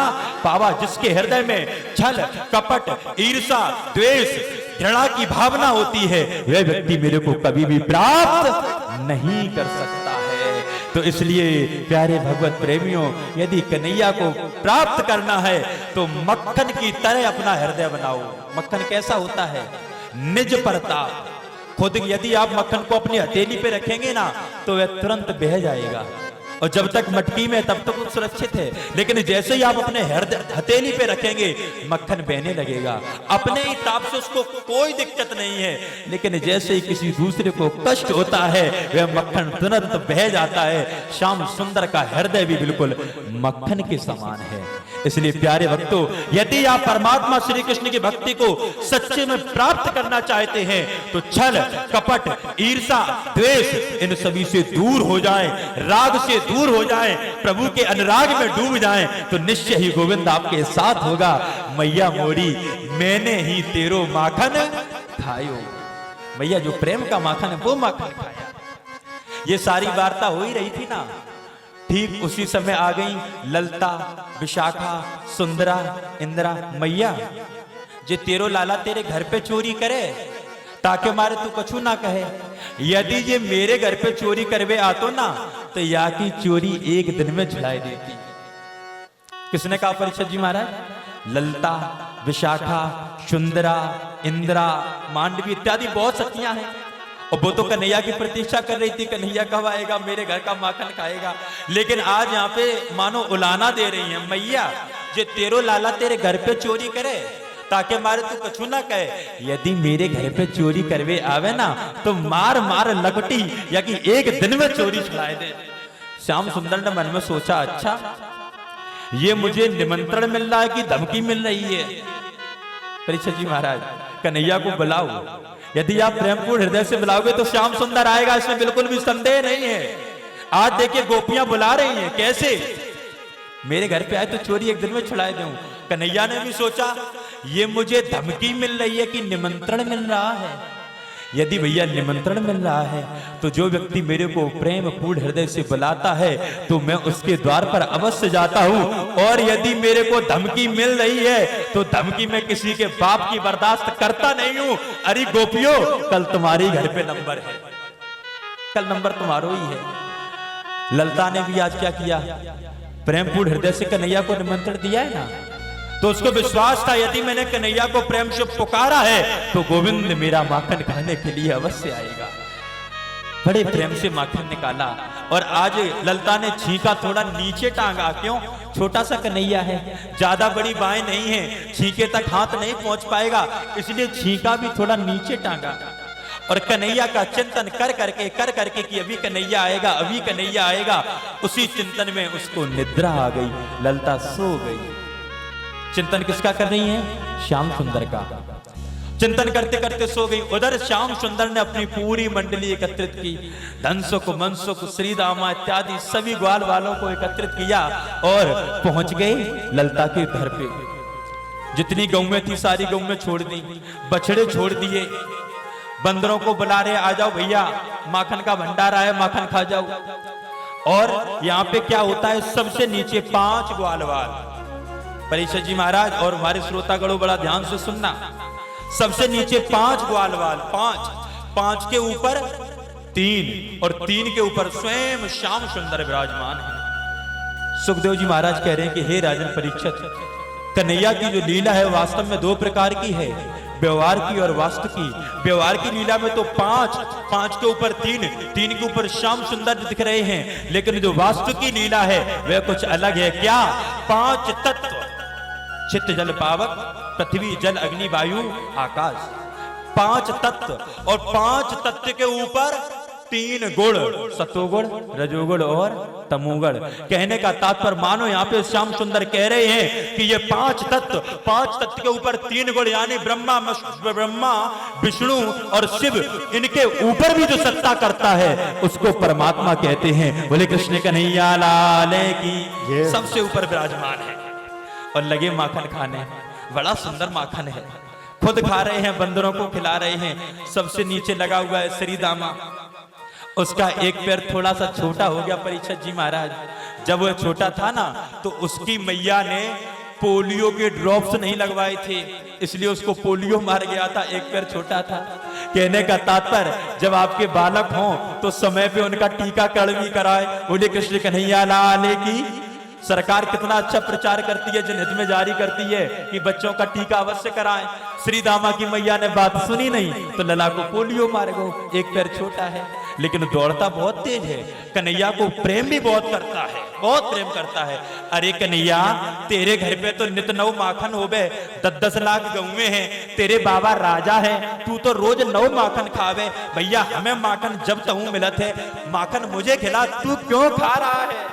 पावा, जिसके हृदय में छल कपट ईर्षा द्वेष घृणा की भावना होती है, वह व्यक्ति मेरे को कभी भी प्राप्त नहीं कर सकता है। तो इसलिए प्यारे भगवत प्रेमियों, यदि कन्हैया को प्राप्त करना है तो मक्खन की तरह अपना हृदय बनाओ। मक्खन कैसा होता है? निज प्रताप। खुद यदि आप मक्खन को अपनी हथेली पे रखेंगे ना तो वह तुरंत बह जाएगा, और जब तक मटकी में तब तक वो सुरक्षित है, लेकिन जैसे ही आप अपने हथेली पे रखेंगे मक्खन बहने लगेगा। अपने ही ताप से उसको कोई दिक्कत नहीं है, लेकिन जैसे ही किसी दूसरे को कष्ट होता है वह मक्खन तुरंत बह जाता है। श्याम सुंदर का हृदय भी बिल्कुल मक्खन के समान है। इसलिए प्यारे भक्तों, यदि आप परमात्मा श्री कृष्ण की भक्ति को सच्चे में प्राप्त करना चाहते हैं तो छल कपट ईर्षा द्वेष इन सभी से दूर हो जाएं, राग से दूर हो जाएं, प्रभु के अनुराग में डूब जाएं, तो निश्चय ही गोविंद आपके साथ होगा। मैया मोरी मैंने ही तेरो माखन खायो। मैया जो प्रेम का माखन है वो माखन खाया। ये सारी वार्ता हो ही रही थी ना, ठीक उसी समय आ गई ललता विशाखा सुंदरा इंदिरा। मैया जे तेरो लाला तेरे घर पे चोरी करे ताके मारे तू कछु ना कहे, यदि ये मेरे घर पे चोरी करवे आतो ना तो या की चोरी एक दिन में छुड़ाई देती। किसने कहा परीक्षित जी महाराज? ललता विशाखा सुंदरा इंदिरा मांडवी इत्यादि बहुत शक्तियां हैं, और वो तो कन्हैया की प्रतीक्षा कर रही थी, कन्हैया कब आएगा, मेरे घर का माखन खाएगा। लेकिन आज यहाँ पे मानो उलाना दे रही है, मैया जे तेरो लाला तेरे घर पे चोरी करे ताके मारे तू कछु ना कहे, यदि मेरे घर पे चोरी करवे आवे ना तो मार मार लपटी या कि एक दिन में चोरी छुड़ाए दे। श्याम सुंदर ने मन में सोचा, अच्छा ये मुझे निमंत्रण मिल रहा है कि धमकी मिल रही है? परीक्षित जी महाराज कन्हैया को बुलाओ, यदि आप प्रेमपूर्ण हृदय से बुलाओगे तो श्याम सुंदर आएगा, इसमें बिल्कुल भी संदेह नहीं है। आज देखिए गोपियां बुला रही हैं, कैसे मेरे घर पे आए तो चोरी एक दिन में छुड़ाए दूं। कन्हैया ने भी सोचा ये मुझे धमकी मिल रही है कि निमंत्रण मिल रहा है। यदि भैया निमंत्रण मिल रहा है तो जो व्यक्ति मेरे को प्रेम पूर्ण हृदय से बुलाता है तो मैं उसके द्वार पर अवश्य जाता हूं, और यदि मेरे को धमकी मिल रही है तो धमकी में किसी के बाप की बर्दाश्त करता नहीं हूं। अरे गोपियों, कल तुम्हारे घर पे नंबर है, कल नंबर तुम्हारो ही है। ललता ने भी आज क्या किया? प्रेम पूर्ण हृदय से कन्हैया को निमंत्रण दिया है ना, तो उसको विश्वास था यदि मैंने कन्हैया को प्रेम से पुकारा है तो गोविंद मेरा माखन खाने के लिए अवश्य आएगा। बड़े प्रेम से माखन निकाला, और आज ललता ने छींका थोड़ा नीचे टांगा। क्यों? छोटा सा कन्हैया है, ज्यादा बड़ी बाहें नहीं है, छींके तक हाथ नहीं पहुंच पाएगा, इसलिए छींका भी थोड़ा नीचे टांगा। और कन्हैया का चिंतन कर करके कि अभी कन्हैया आएगा, अभी कन्हैया आएगा, उसी चिंतन में उसको निद्रा आ गई, ललता सो गई। चिंतन किसका कर रही है? श्याम सुंदर का। चिंतन करते करते सो गई। उधर श्याम सुंदर ने अपनी पूरी मंडली एकत्रित की, धनसुख मनसुख श्रीदामा इत्यादि सभी ग्वाल वालों को एकत्रित किया और पहुंच गए ललता के घर पे। जितनी गौएं थी सारी गौएं छोड़ दी, बछड़े छोड़ दिए, बंदरों को बुला रहे, आ जाओ भैया माखन का भंडारा है, माखन खा जाओ। और यहाँ पे क्या होता है, सबसे नीचे 5 ग्वालवाल। परीक्षित जी महाराज और हमारे श्रोतागणों बड़ा ध्यान से सुनना, सबसे नीचे 5 ग्वालवाल, 5 के ऊपर 3 और 3 के ऊपर स्वयं श्याम सुंदर विराजमान है। सुखदेव जी महाराज कह रहे हैं कि हे राजन परीक्षित, कन्हैया की जो लीला है वास्तव में 2 प्रकार की है, व्यवहार की और वास्तु की। व्यवहार की लीला में तो 5 के ऊपर 3 के ऊपर श्याम सुंदर दिख रहे हैं, लेकिन जो वास्तु की लीला है वह कुछ अलग है। क्या? 5 तत्व, चित्त जल पावक पृथ्वी जल अग्नि वायु आकाश, 5 तत्व, और 5 तत्व के ऊपर तीन गुण, सतोगुण, रजोगुण और तमोगुण। कहने का तात्पर्य मानो यहाँ पे श्याम सुंदर कह रहे हैं कि ये पांच तत्व के ऊपर तीन गुण यानी ब्रह्मा, विष्णु और शिव, इनके ऊपर भी जो सत्ता करता है उसको परमात्मा कहते हैं। बोले कृष्ण कन्हैया लाल की। सबसे ऊपर विराजमान है और लगे माखन खाने। बड़ा सुंदर माखन है, खुद खा रहे हैं, बंदरों को खिला रहे हैं। सबसे नीचे लगा हुआ है श्री दामा, उसका एक पैर थोड़ा सा छोटा हो गया परीक्षित जी महाराज। जब वो छोटा था ना तो उसकी मैया ने पोलियो के ड्रॉप्स नहीं लगवाए थे, इसलिए उसको पोलियो मार गया था, एक पैर छोटा था। कहने का तात्पर्य जब आपके बालक हों तो समय पे उनका टीकाकरण भी कराए। बोले कृष्ण कन्हैया लाल की। सरकार कितना अच्छा प्रचार करती है, जनहित में जारी करती है कि बच्चों का टीका अवश्य कराएं। श्री दामा की मैया ने बात सुनी नहीं तो लला को पोलियो मार गो, एक पैर छोटा है लेकिन दौड़ता बहुत तेज है। कन्हैया को प्रेम भी बहुत करता है, बहुत प्रेम करता है। अरे कन्हैया, तेरे घर पे तो नित नौ माखन हो बे, 10-10 लाख गौवे हैं, तेरे बाबा राजा है, तू तो रोज 9 माखन खावे। भैया हमें माखन जब तहु मिलत है, माखन मुझे खिला, तू क्यों खा रहा है?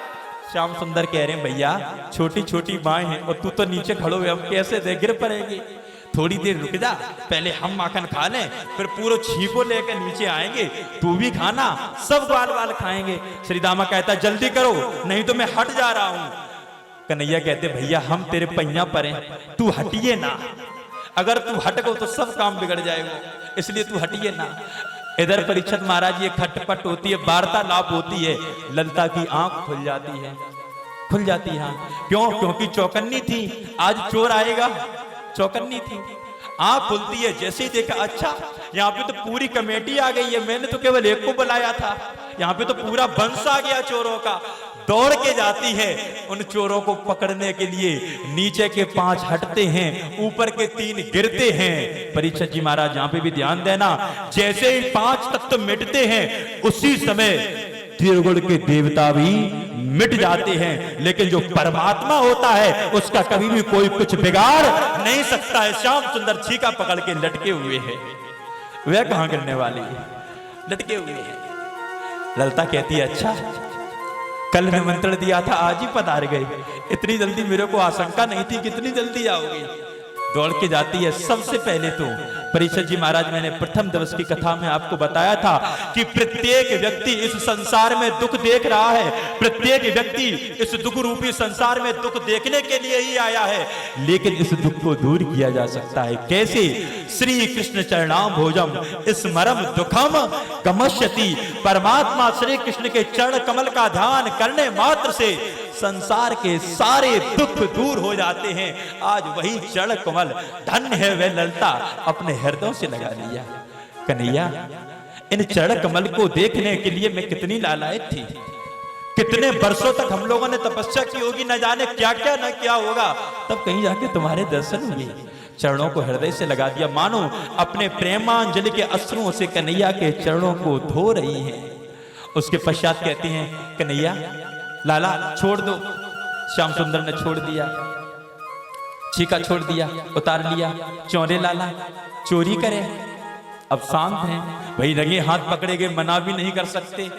श्याम सुंदर कह रहे हैं भैया छोटी छोटी बाएं हैं और तू तो नीचे खड़ो है, हम कैसे दे, गिर पड़ेगी। थोड़ी देर रुक जा, पहले हम माखन खा लें, फिर पूरा छीको लेकर नीचे आएंगे, तू भी खाना, सब बाल बाल खाएंगे। श्री दामा कहता जल्दी करो नहीं तो मैं हट जा रहा हूं। कन्हैया कहते भैया हम तेरे पैया पर हैं, तू हटिए ना, अगर तू हट गो तो सब काम बिगड़ जाएगा, इसलिए तू हटिए ना। इधर परीक्षित महाराज ये खटपट होती है, वार्तालाप होती है, ललिता की आंख खुल जाती है, खुल जाती है। क्यों? क्योंकि चौकन्नी थी, आज चोर आएगा, चौकन्नी थी। आंख खुलती है, जैसे ही देखा अच्छा यहाँ पे तो पूरी कमेटी आ गई है, मैंने तो केवल एक को बुलाया था, यहाँ पे तो पूरा वंश आ गया चोरों का। दौड़ के जाती है उन चोरों को पकड़ने के लिए, नीचे के 5 हटते हैं, ऊपर के 3 गिरते हैं। परीक्षित जी महाराज यहाँ पे भी ध्यान देना, जैसे ही 5 तत्व मिटते हैं उसी समय त्रिगुण के देवता भी मिट जाते हैं, लेकिन जो परमात्मा होता है उसका कभी भी कोई कुछ बिगाड़ नहीं सकता है। श्याम सुंदर छीका पकड़ के लटके हुए हैं, वह कहां गिरने वाली है, लटके हुए हैं। ललिता कहती है अच्छा कल निमंत्रण दिया था, आज ही पधार गए, इतनी जल्दी मेरे को आशंका नहीं थी कितनी जल्दी आओगे। दौड़ के जाती है। सबसे पहले तो परीक्षित जी महाराज मैंने प्रथम दिवस की कथा में आपको बताया था कि प्रत्येक व्यक्ति इस संसार में दुख देख रहा है, प्रत्येक व्यक्ति इस दुख रूपी संसार में दुख देखने के लिए ही आया है, लेकिन इस दुख को दूर किया जा सकता है कैसे? श्री कृष्ण चरणाम भोजम स्मरम दुखम गमष्यति। परमात्मा श्री कृष्ण के चरण कमल का ध्यान करने मात्र से संसार के सारे दुख दूर हो जाते हैं। आज वही चरण कमल धन्य है वह ललिता अपने हृदय से लगा लिया। कन्हैया इन चरण कमल को देखने के लिए मैं कितनी लालायत थी, कितने वर्षों तक हम लोगों ने तपस्या की होगी, न जाने क्या क्या न क्या होगा, तब कहीं जाके तुम्हारे दर्शन हुए। चरणों को हृदय से लगा दिया, मानो अपने प्रेमांजलि के अश्रुओं से कन्हैया के चरणों को धो रही हैं। उसके पश्चात कहती हैं कन्हैया लाला छोड़ दो। श्याम सुंदर ने छोड़ दिया, छीका छोड़ दिया, उतार लिया। चौरे लाला चोरी करे, अब शांत हैं भाई, रंगे हाथ पकड़ेगे मना भी नहीं कर सकते,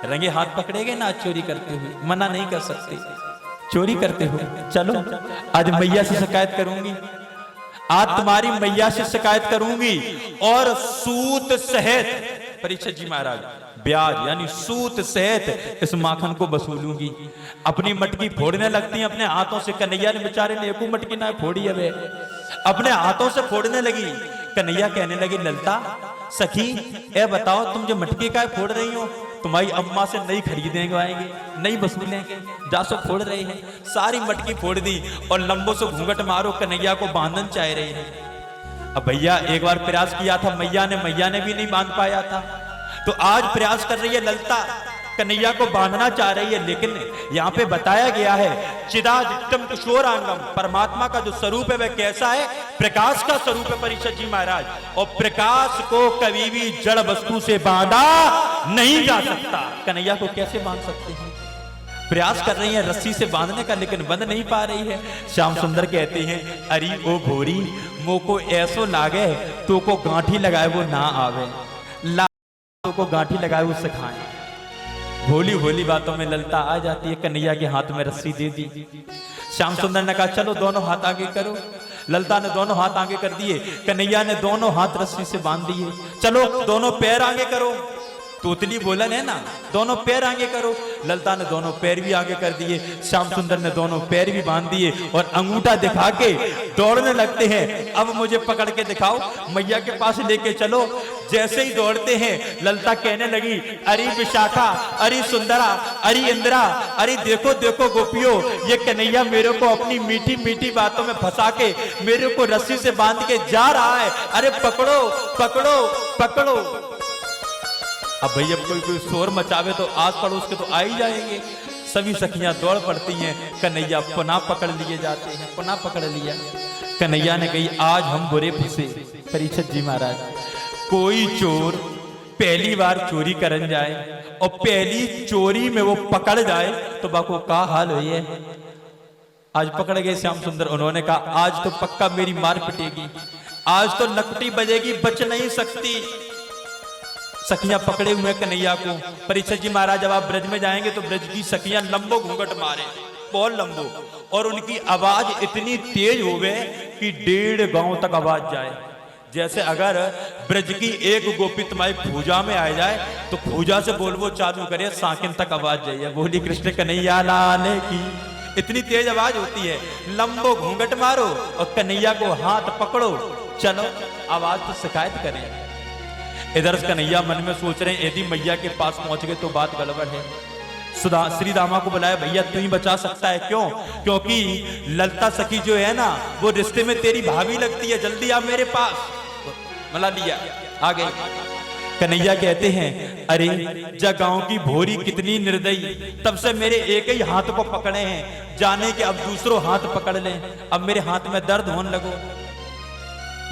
रंगे हाथ पकड़ेगे ना चोरी करते हुए, मना नहीं कर सकते, चोरी करते हुए। चलो आज मैया से शिकायत करूंगी, आज तुम्हारी मैया से शिकायत करूंगी और सूत सहित परीक्षित जी महाराज ब्याज यानी सूत सहित इस माखन को वसूलूंगी। अपनी मटकी फोड़ने लगती है अपने हाथों से। कन्हैया ने बेचारे ने एक मटकी ना फोड़ी है, वे अपने हाथों से फोड़ने लगी। कन्हैया कहने लगी ललिता सखी ए बताओ तुम जो मटकी का फोड़ रही हो, तुम्हारी अम्मा से नहीं खरीदेंगे, आएंगे नहीं वसूलेंगे, जा सो फोड़ रहे हैं। सारी मटकी फोड़ दी और लंबों से घूंघट मारो कन्हैया को बांधन चाह रहे हैं। अब भैया एक बार प्रयास किया था मैया ने भी नहीं बांध पाया था, तो आज प्रयास कर रही है ललिता, कन्हैया को बांधना चाह रही है। लेकिन यहाँ पे बताया गया है चिदादित्यम किशोरांगम, परमात्मा का जो स्वरूप है वह कैसा है? प्रकाश का स्वरूप है परीक्षित जी महाराज, और प्रकाश को कभी भी जड़ वस्तु से बांधा नहीं जा सकता। कन्हैया को कैसे बांध सकते हैं? प्रयास कर रही है रस्सी से बांधने का, लेकिन बंध नहीं पा रही है। श्याम सुंदर कहते हैं अरे ओ भोरी मो को ऐसो लागे तो को गांठी लगाए वो ना आवे, हाथों को गांठी लगाए उससे खाएं। भोली भोली बातों में ललता आ जाती है, कन्हैया के हाथ में रस्सी दे दी। श्याम सुंदर ने कहा चलो दोनों हाथ आगे करो। ललता ने दोनों हाथ आगे कर दिए, कन्हैया ने दोनों हाथ रस्सी से बांध दिए। चलो दोनों पैर आगे करो। तोतली बोलन है ना, दोनों पैर आगे करो। ललता ने दोनों पैर भी आगे कर दिए, श्याम सुंदर ने दोनों पैर भी बांध दिए और अंगूठा दिखा के दौड़ने लगते हैं। अब मुझे पकड़ के दिखाओ, मैया के पास लेके चलो। जैसे ही दौड़ते हैं ललता कहने लगी, अरे विशाखा, अरे सुंदरा, अरे इंदिरा, अरे देखो देखो गोपियों, ये कन्हैया मेरे को अपनी मीठी मीठी बातों में फंसा के मेरे को रस्सी से बांध के जा रहा है। अरे पकड़ो पकड़ो पकड़ो। अब भैया कोई शोर मचावे तो आस पड़ोस के तो आ ही जाएंगे। सभी सखियां दौड़ पड़ती हैं, कन्हैया पुनः पकड़ लिए जाते हैं, पुनः पकड़ लिया। कन्हैया ने कही आज हम बुरे फंसे। परीक्षित जी महाराज, कोई चोर पहली बार चोरी करन जाए और पहली चोरी में वो पकड़ जाए तो बाको का हाल हुई है। आज पकड़ गए श्याम सुंदर, उन्होंने कहा आज तो पक्का मेरी मार पिटेगी, आज तो नकटी बजेगी, बच नहीं सकती। सखियां पकड़े हुए कन्हैया को। परीक्षित जी महाराज जब आप ब्रज में जाएंगे तो ब्रज की सखियां लंबो घूंघट मारे, बहुत लंबो, और उनकी आवाज इतनी तेज हो गए कि 1.5 गांव तक आवाज जाए। जैसे अगर ब्रज की एक गोपी तुम्हारी पूजा में आ जाए तो पूजा से बोलवो चालू करे, साकिन तक आवाज जाइए, बोली कृष्ण कन्हैया लाल की। इतनी तेज आवाज होती है। लंबो घूंघट मारो और कन्हैया को हाथ पकड़ो, चलो आवाज तो शिकायत करें। इधर कन्हैया मन में सोच रहे हैं यदि मैया के पास पहुंच गए तो बात गड़बड़ है। श्री दामा को बुलाया, भैया तू ही बचा सकता है। क्यों? क्योंकि ललता सखी जो है ना वो रिश्ते में तेरी भाभी लगती है, जल्दी आ मेरे पास। मला लिया आ गए। कन्हैया कहते हैं अरे जा गांव की भोरी कितनी निर्दयी, तब से मेरे एक ही हाथ को पकड़े हैं, जाने के अब दूसरों हाथ पकड़ लें, अब मेरे हाथ में दर्द होने लगो।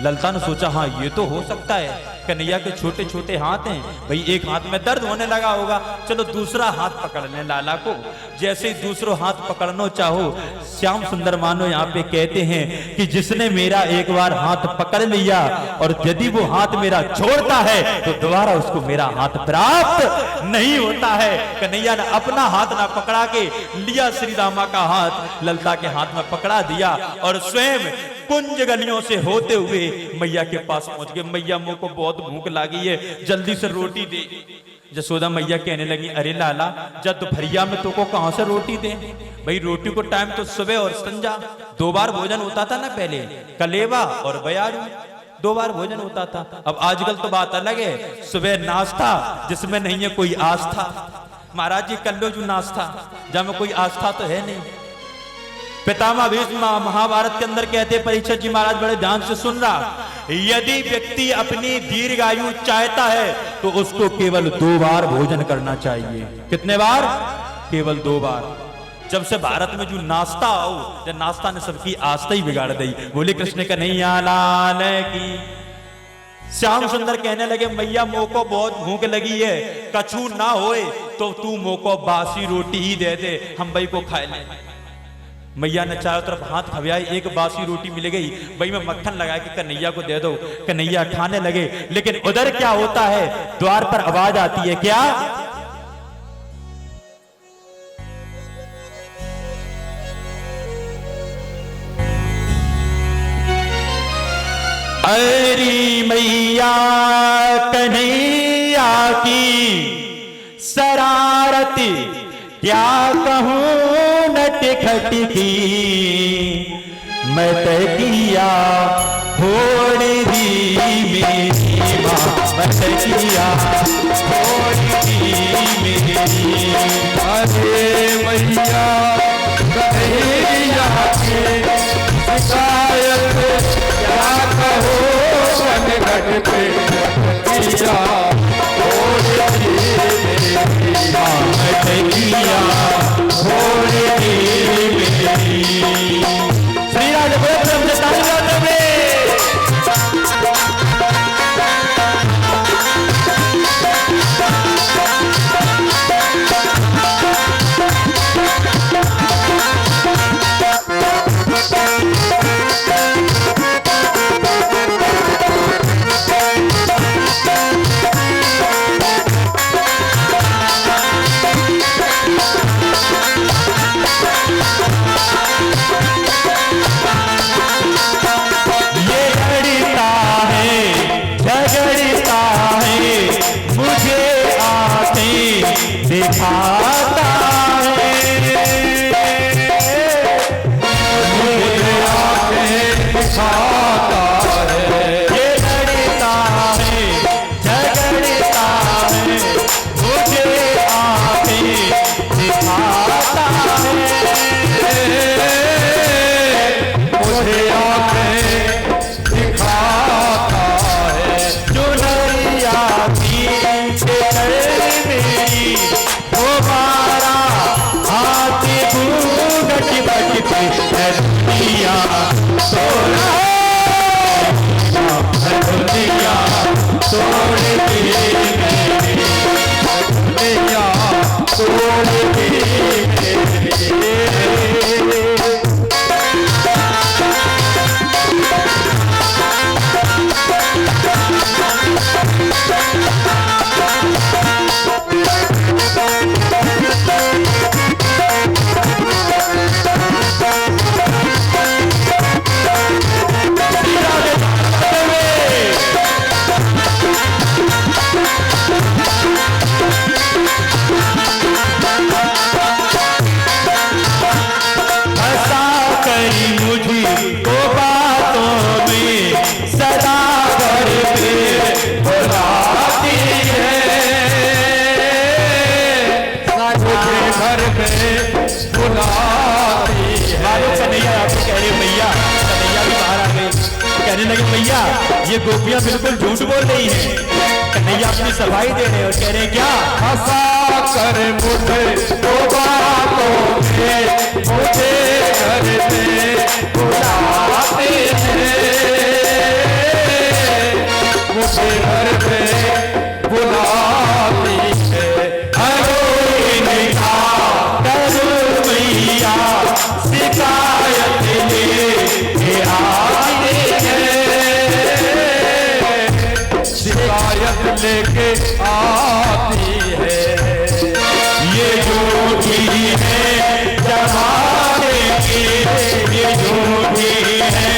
ललता ने सोचा हाँ ये तो हो सकता है, कन्हैया के छोटे छोटे हाथ हैं, भाई एक हाथ में दर्द होने लगा होगा, चलो दूसरा हाथ पकड़ लें लाला को। जैसे ही दूसरा हाथ पकड़ना चाहो, श्याम सुंदर मानो यहाँ पे कहते हैं कि जिसने मेरा एक बार हाथ पकड़ लिया और यदि वो हाथ मेरा छोड़ता है तो दोबारा उसको मेरा हाथ प्राप्त नहीं होता है। कन्हैया ने अपना हाथ ना पकड़ा के लिया श्री रामा का हाथ, ललता के हाथ में पकड़ा दिया और स्वयं कुंज गलियों से होते हुए मैया के पास पहुंच गए। मैया मुंह को बहुत भूख लगी है, जल्दी से रोटी दे। जसोदा मैया कहने लगी अरे लाला जब दोपहरिया में तो को कहां से रोटी दे, भाई रोटी को टाइम तो सुबह और संजा 2 बार भोजन होता था ना, पहले कलेवा और बयारू 2 बार भोजन होता था। अब आजकल तो बात अलग है, सुबह नाश्ता जिसमें नहीं है कोई आस्था। महाराज जी कर लो जो नाश्ता, जब कोई आस्था तो है नहीं। पितामह भीष्म महाभारत के अंदर कहते, परीक्षित जी महाराज बड़े ध्यान से सुन रहा, यदि व्यक्ति अपनी दीर्घायु चाहता है तो उसको केवल 2 बार भोजन करना चाहिए। कितने बार? केवल 2 बार। जब से भारत में जो नाश्ता आओ, जब नाश्ता ने सबकी आस्था ही बिगाड़ दी। बोले कृष्ण कन्हैया लाल की। श्याम सुंदर कहने लगे मैया मोह को बहुत भूख लगी है, कछु ना होए तो तू मोह को बासी रोटी ही दे दे, हम भाई को खाए ले। मैया ने चारों तरफ हाथ खवियाई, एक बासी रोटी मिल गई, भाई में मक्खन लगा के कन्हैया को दे दो। कन्हैया खाने लगे, लेकिन उधर क्या होता है, द्वार पर आवाज आती है, क्या? अरे मैया कन्हैया की शरारती क्या कहूं नटखट की, मैं तकिया फोड़ दी मेरी माँ, मैं तकिया फोड़ दी मेरी। अरे मैया कन्हैया की शिकायत क्या कहो नटखट पे, तकिया फोड़ दी मेरी माँ, मैं तकिया फोड़ दी मेरी। श्री राज तोड़ दी कन्हैया तोड़ दी भैया ये गोपियां बिल्कुल झूठ बोल रही हैं। कन्हैया अपनी सफाई दे रहे हैं और कह रहे हैं क्या हंसा कर मुझे तो बातों में मुझे घर से बुलाते हैं मुझे घर पे बुलाती है मैया शिकायत ले आती है शिकायत लेके आती है ये झूठी है जमाने की ये झूठी है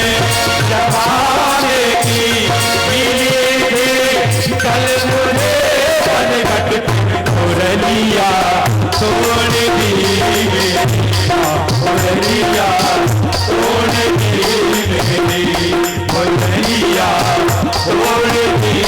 जमाने की कल मुझे बनघट मुरलिया तोड़ दी मुरलिया तोड़ दी मुरलिया तोड़ दी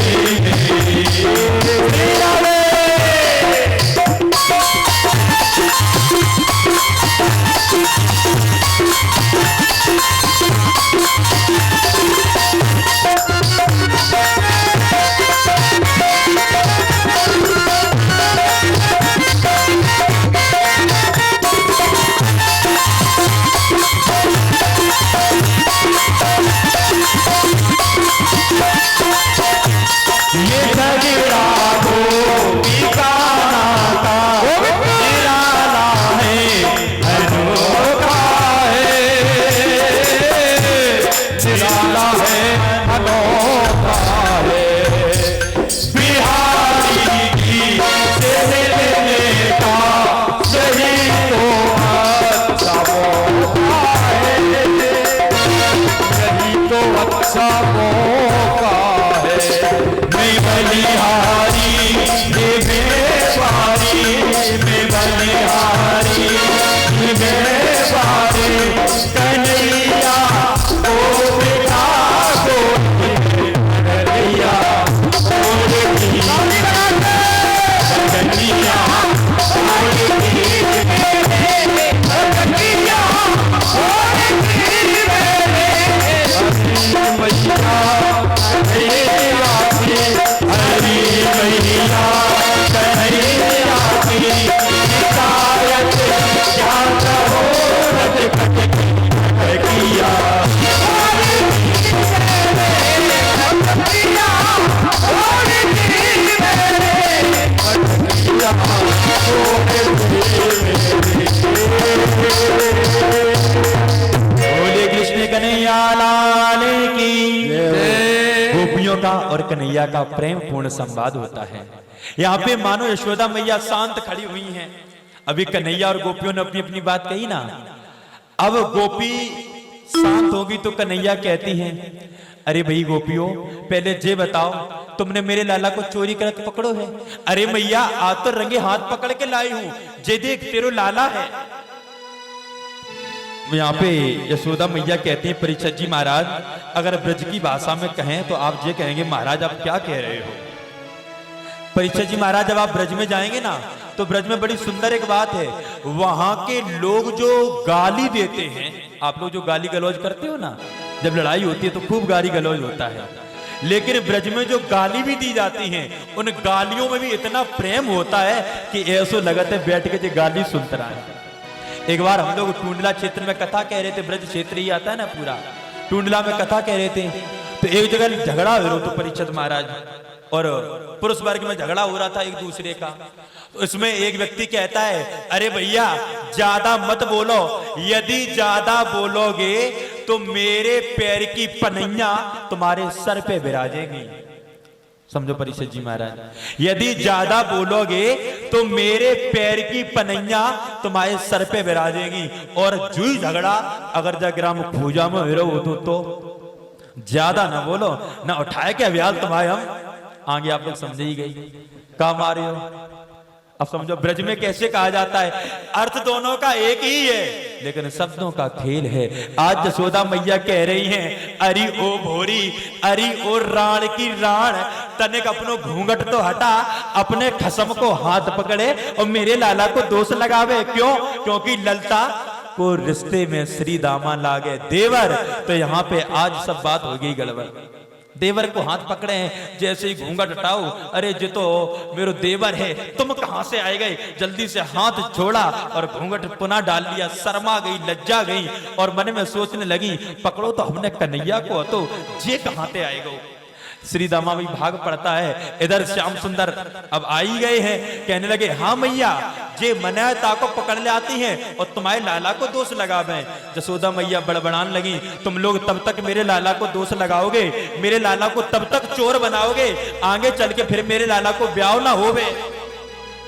और कन्हैया का प्रेम पूर्ण संवाद होता है। यहाँ पे मानो यशोदा मैया शांत खड़ी हुई हैं। अभी कन्हैया और गोपियों ने अपनी अपनी बात कही ना, अब गोपी शांत होगी तो कन्हैया कहती हैं, अरे भाई गोपियों पहले ये बताओ तुमने मेरे लाला को चोरी करके पकड़ो है? अरे मैया आज तो रंगे हाथ पकड़ के लाई हूं, जे देख तेरो लाला है। यहाँ पे यशोदा मैया कहती हैं, परीक्षित जी महाराज अगर ब्रज की भाषा में कहें तो आप ये कहेंगे महाराज आप क्या कह रहे हो? परीक्षित जी महाराज जब आप ब्रज में जाएंगे ना तो ब्रज में बड़ी सुंदर एक बात है, वहां के लोग जो गाली देते हैं, आप लोग जो गाली गलौज करते हो ना, जब लड़ाई होती है तो खूब गाली गलौज होता है, लेकिन ब्रज में जो गाली भी दी जाती हैं उन गालियों में भी इतना प्रेम होता है कि ऐसो लगता है बैठ के जो गाली सुनते रहे। एक बार हम लोग टूंडला क्षेत्र में कथा कह रहे थे, ब्रज क्षेत्र ही आता है ना पूरा, टूंडला में कथा कह रहे थे तो एक जगह झगड़ा हो रहा तो परीक्षित महाराज और पुरुष वर्ग में झगड़ा हो रहा था एक दूसरे का। तो इसमें एक व्यक्ति कहता है, अरे भैया ज्यादा मत बोलो, यदि ज्यादा बोलोगे तो मेरे पैर की पनैया तुम्हारे सर पे विराजेंगी। समझो परीक्षित जी महाराज, यदि ज्यादा बोलोगे तो मेरे पैर की पनैया तुम्हारे सर पे विराजेंगी। और जुई झगड़ा अगर जगराम पूजा में हिरो हो तो ज्यादा ना बोलो, ना उठाए के अभियान तुम्हारे हम आगे आप लोग समझ ही गई का मारे हो। अब समझो ब्रज में कैसे कहा जाता है, अर्थ दोनों का एक ही है लेकिन शब्दों का खेल है। आज जसोदा मैया कह रही हैं, अरी ओ भोरी, अरी ओ राण की राण, तनिक अपनो घूंघट तो हटा, अपने खसम को हाथ पकड़े और मेरे लाला को दोष लगावे। क्यों? क्योंकि ललता को रिश्ते में श्री दामा लागे देवर। तो यहाँ पे आज सब बात हो गई गड़बड़। देवर को हाथ पकड़े हैं, जैसे ही घूंघट हटाओ, अरे जो तो मेरे देवर है, तुम कहां से आए गए? जल्दी से हाथ छोड़ा और घूंघट पुनः डाल लिया। शर्मा गई, लज्जा गई और मन में सोचने लगी, पकड़ो तो हमने कन्हैया को, तो जे कहां से आए गो। श्री दामा भी भाग पड़ता है। इधर श्याम सुंदर अब आई गए हैं, कहने लगे, हाँ मैया, जे मनाता को पकड़ ले आती हैं और तुम्हारे लाला को दोष लगावे। जसोदा मैया बड़बड़ान लगी, तुम लोग तब तक मेरे लाला को दोष लगाओगे, मेरे लाला को तब तक चोर बनाओगे, आगे चल के फिर मेरे लाला को ब्याह ना होवे।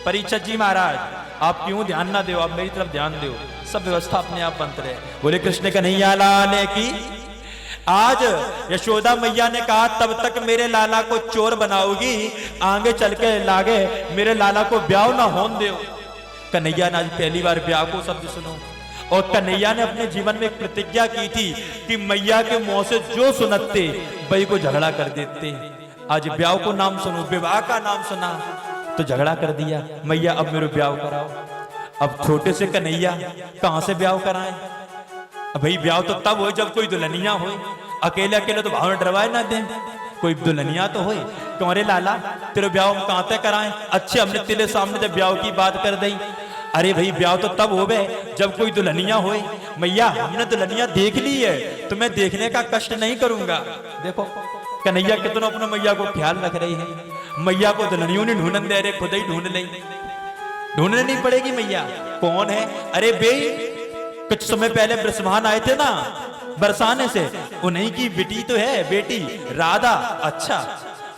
परीक्षित जी महाराज, आप क्यों ध्यान ना दो, आप मेरी तरफ ध्यान दो, सब व्यवस्था अपने आप बनते रहे। बोले कृष्ण कन्हैया लाल की। आज यशोदा मैया ने कहा, तब तक मेरे लाला को चोर बनाओगी, आगे चल के लागे मेरे लाला को ब्याह ना होन दो। कन्हैया ने आज पहली बार ब्याह को शब्द सुनो। और कन्हैया ने अपने जीवन में एक प्रतिज्ञा की थी कि मैया के मुंह से जो सुनते वही को झगड़ा कर देते। आज ब्याह को नाम सुनो, विवाह का नाम सुना तो झगड़ा कर दिया। मैया अब मेरे ब्याह कराओ। अब छोटे से कन्हैया कहां से ब्याह कराएं? भाई ब्याह तो तब हो जब कोई दुल्हनिया हो, अकेले अकेले तो भाव डरवाए ना दें, कोई दुल्हनिया तो हो। क्यों रे लाला, तेरे ब्याह हम कहां तक कराएं? अच्छे हमने तेरे सामने जब ब्याह की बात कर दी। अरे भाई ब्याह तो तब हो गए जब कोई दुल्हनिया हो। मैया हमने दुल्हनिया देख ली है, तो मैं देखने का कष्ट नहीं करूंगा। देखो कन्हैया कितना अपने मैया को ख्याल रख रही है। मैया को दुल्हनियों ने ढूंढन दे रहे, खुद ही ढूंढ ले, ढूंढने नहीं पड़ेगी। मैया कौन है? अरे बे कुछ समय पहले ब्रह्मान आए थे ना बरसाने से, उन्हीं की बेटी तो है, बेटी राधा। अच्छा,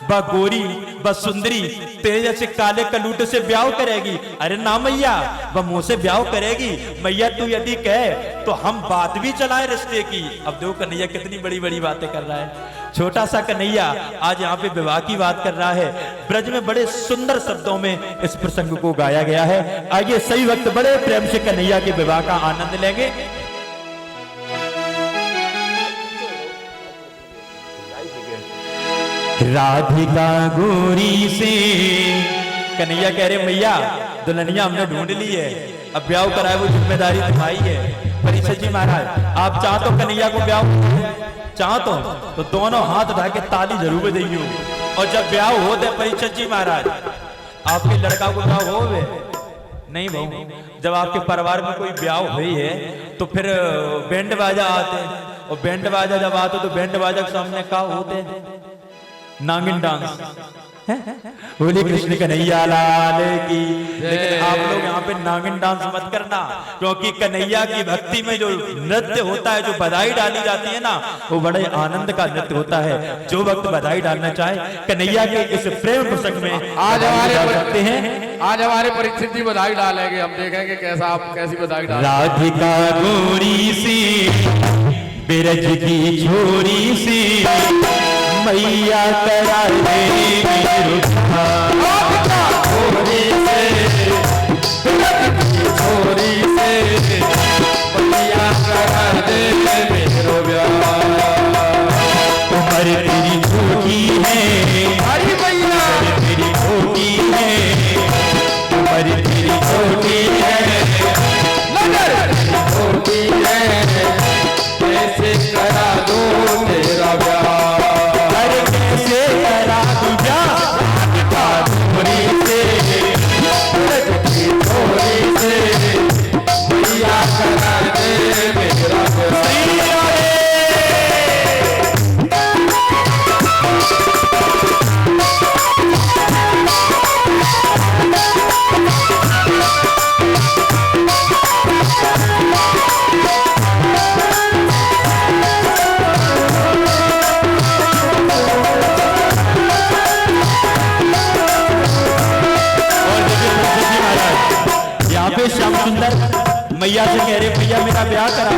ब गोरी ब सुंदरी तेरे जैसे काले कलूटे से ब्याह करेगी? अरे ना मैया, वह मुंह से ब्याह करेगी। मैया तू यदि कहे तो हम बात भी चलाए रिश्ते की। अब देखो कन्हैया कितनी बड़ी बड़ी बातें कर रहा है। छोटा सा कन्हैया आज यहाँ पे विवाह की बात कर रहा है। ब्रज में बड़े सुंदर शब्दों में इस प्रसंग को गाया गया है। आइए सही वक्त बड़े प्रेम से कन्हैया के विवाह का आनंद लेंगे। राधिका गोरी से कन्हैया कह रहे, मैया दुल्हनिया हमने ढूंढ ली है, अब ब्याह कराए वो जिम्मेदारी तुम्हारी है। परीक्षित जी महाराज, आप चाहो तो कन्हैया को ब्याह चाहो तो दोनों हाथ उठा के ताली जरूर दइयो। और जब ब्याह हो दे परीक्षित जी महाराज, आपके लड़का को ब्याह हो वे नहीं भाऊ, जब आपके परिवार में कोई ब्याह हुई है तो फिर बैंड बाजा आते, और बैंड बाजा जब आते तो बैंड बाजा के सामने क्या होते? नागिन डांस। बोले कृष्ण कन्हैया लाल की। लेकिन आप लोग यहाँ पे नागिन डांस मत करना, क्योंकि कन्हैया की भक्ति में जो नृत्य होता है, जो बधाई डाली जाती है ना, वो बड़े आनंद का नृत्य होता है। जो वक्त बधाई डालना चाहे कन्हैया के इस प्रेम प्रसंग में आज हमारे हैं। आज हमारे परीक्षित जी बधाई डालेंगे, हम देखेंगे कैसा आप कैसी बधाई डालेंगे। राधिका गोरी सी बिरज की छोरी सी मैया करा दे छोरी से छोरी से मैया करा दे मेरो ब्याह। उम्र तेरी छोटी है, अरे मैया तेरी छोटी है, उम्र तेरी छोटी है, नगर छोटी है, कैसे करा दो तेरा ब्याह? कैसे करा दूं ब्याह? पहुंचकर मैया से कह रहे भैया मेरा ब्याह करा,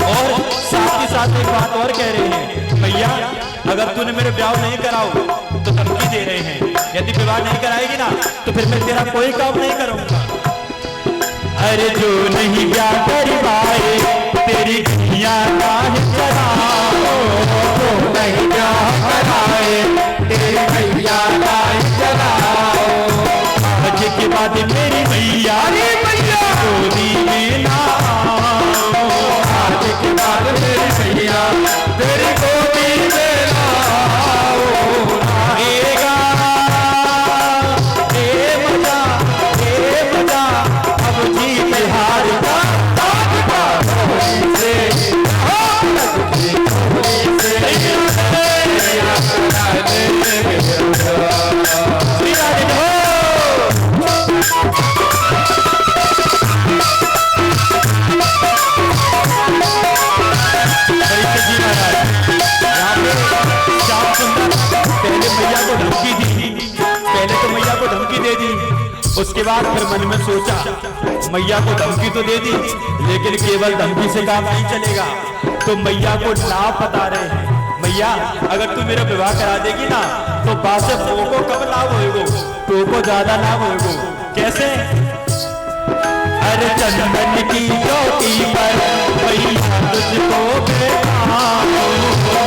और साथ ही साथ एक बात और कह रहे हैं, मैया अगर तूने मेरे ब्याह नहीं कराओ तो धमकी दे रहे हैं, यदि विवाह नहीं कराएगी ना तो फिर मैं तेरा कोई काम नहीं करूंगा। अरे जो नहीं ब्याह करवाए तेरी दुनिया काहे चलाओ, जो नहीं ब्याह कराए तेरी भैया काहे चलाओ। आज के बाद मेरी मैया गोदी में ना आओ, आज के बाद मेरी मैया तेरी गोदी में ना आओ। आएगा ए मजा अब जीत हार का उसके बाद फिर मन में सोचा मैया को धमकी तो दे दी, लेकिन केवल धमकी से काम नहीं चलेगा, तो मैया को लाभ बता रहे हैं, मैया अगर तू मेरा विवाह करा देगी ना तो बासे को कब लाभ होएगो, तो को ज्यादा लाभ होएगो। कैसे? अरे चंदन की चौकी पर मैया तुझको बैठाऊं,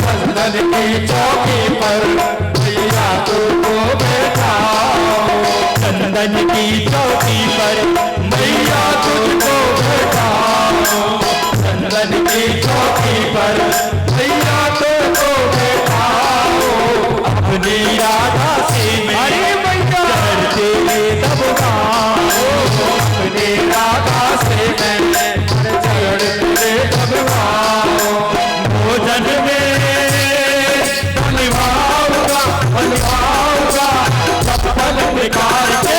चंदन की चौकी पर मैया तुझको बैठाऊं, चंदन की चौकी पर मैया तुझको बैठाऊं, चंदन की चौकी पर मैया तुझको बैठाऊं। अपनी राधा से मैं चढ़ तेरे दबकाऊं, अपनी राधा से मैं चढ़ तेरे दबकाऊं। भोजन में बलवाऊंगा बलवाऊंगा चप्पल निकाल के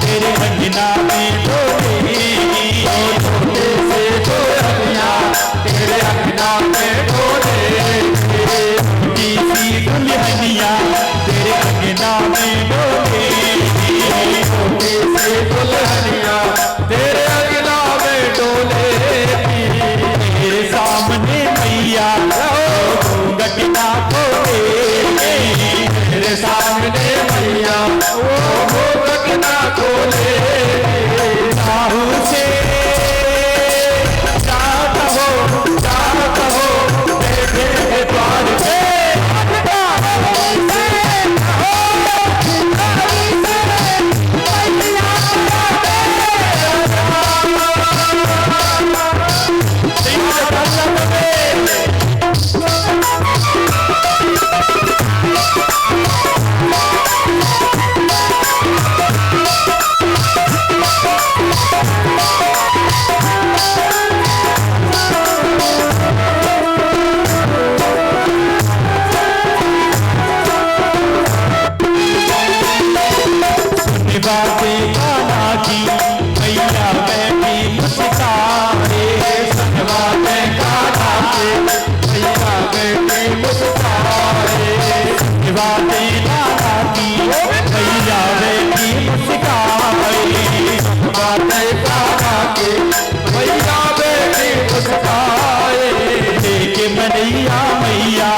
तेरे अंगना में डोलेगी, छोटे से दो रतिया तेरे अंगना में डोलेगी, सी दुल्हनिया तेरे अंगना में डोलेगी, छोटे से दुल्हनिया तेरे अंगना में डोलेगी। तेरे सामने मैया घूंघट ना खोलेगी, तेरे सामने मैया घूंघट ना खोले। साहू से जाता हो बेटे द्वार पे, बातें गाना की मैया बैठी मुस्काए, बातें गाना की मैया बैठी मुस्काए, बातें गाना की मैया बैठी मुस्काए, बातें गाना की मैया बैठी मुस्काए। लेके मनैया मैया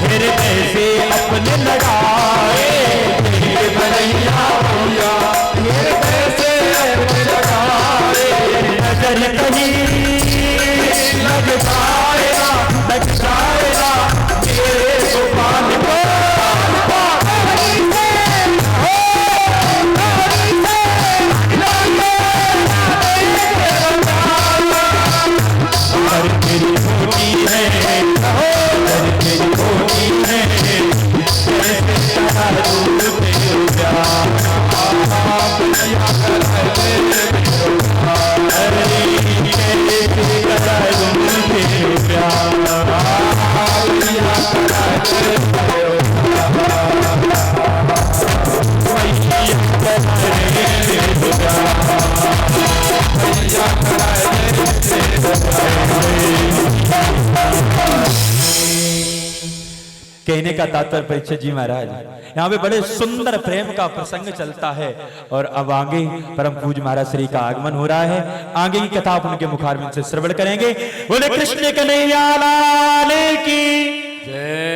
हृदय से अपने लगाए, मनैया मैया नजर कहीं लग जाएगा मेरे गोपाल को, कहने का तात्पर्य परीक्षित जी महाराज, यहाँ पे बड़े सुंदर प्रेम का प्रसंग चलता है और अब आगे परम पूज्य महाराज श्री का आगमन हो रहा है। आगे की कथा आप उनके मुखारविंद से श्रवण करेंगे। बोले कृष्ण कन्हैया लाल की जय।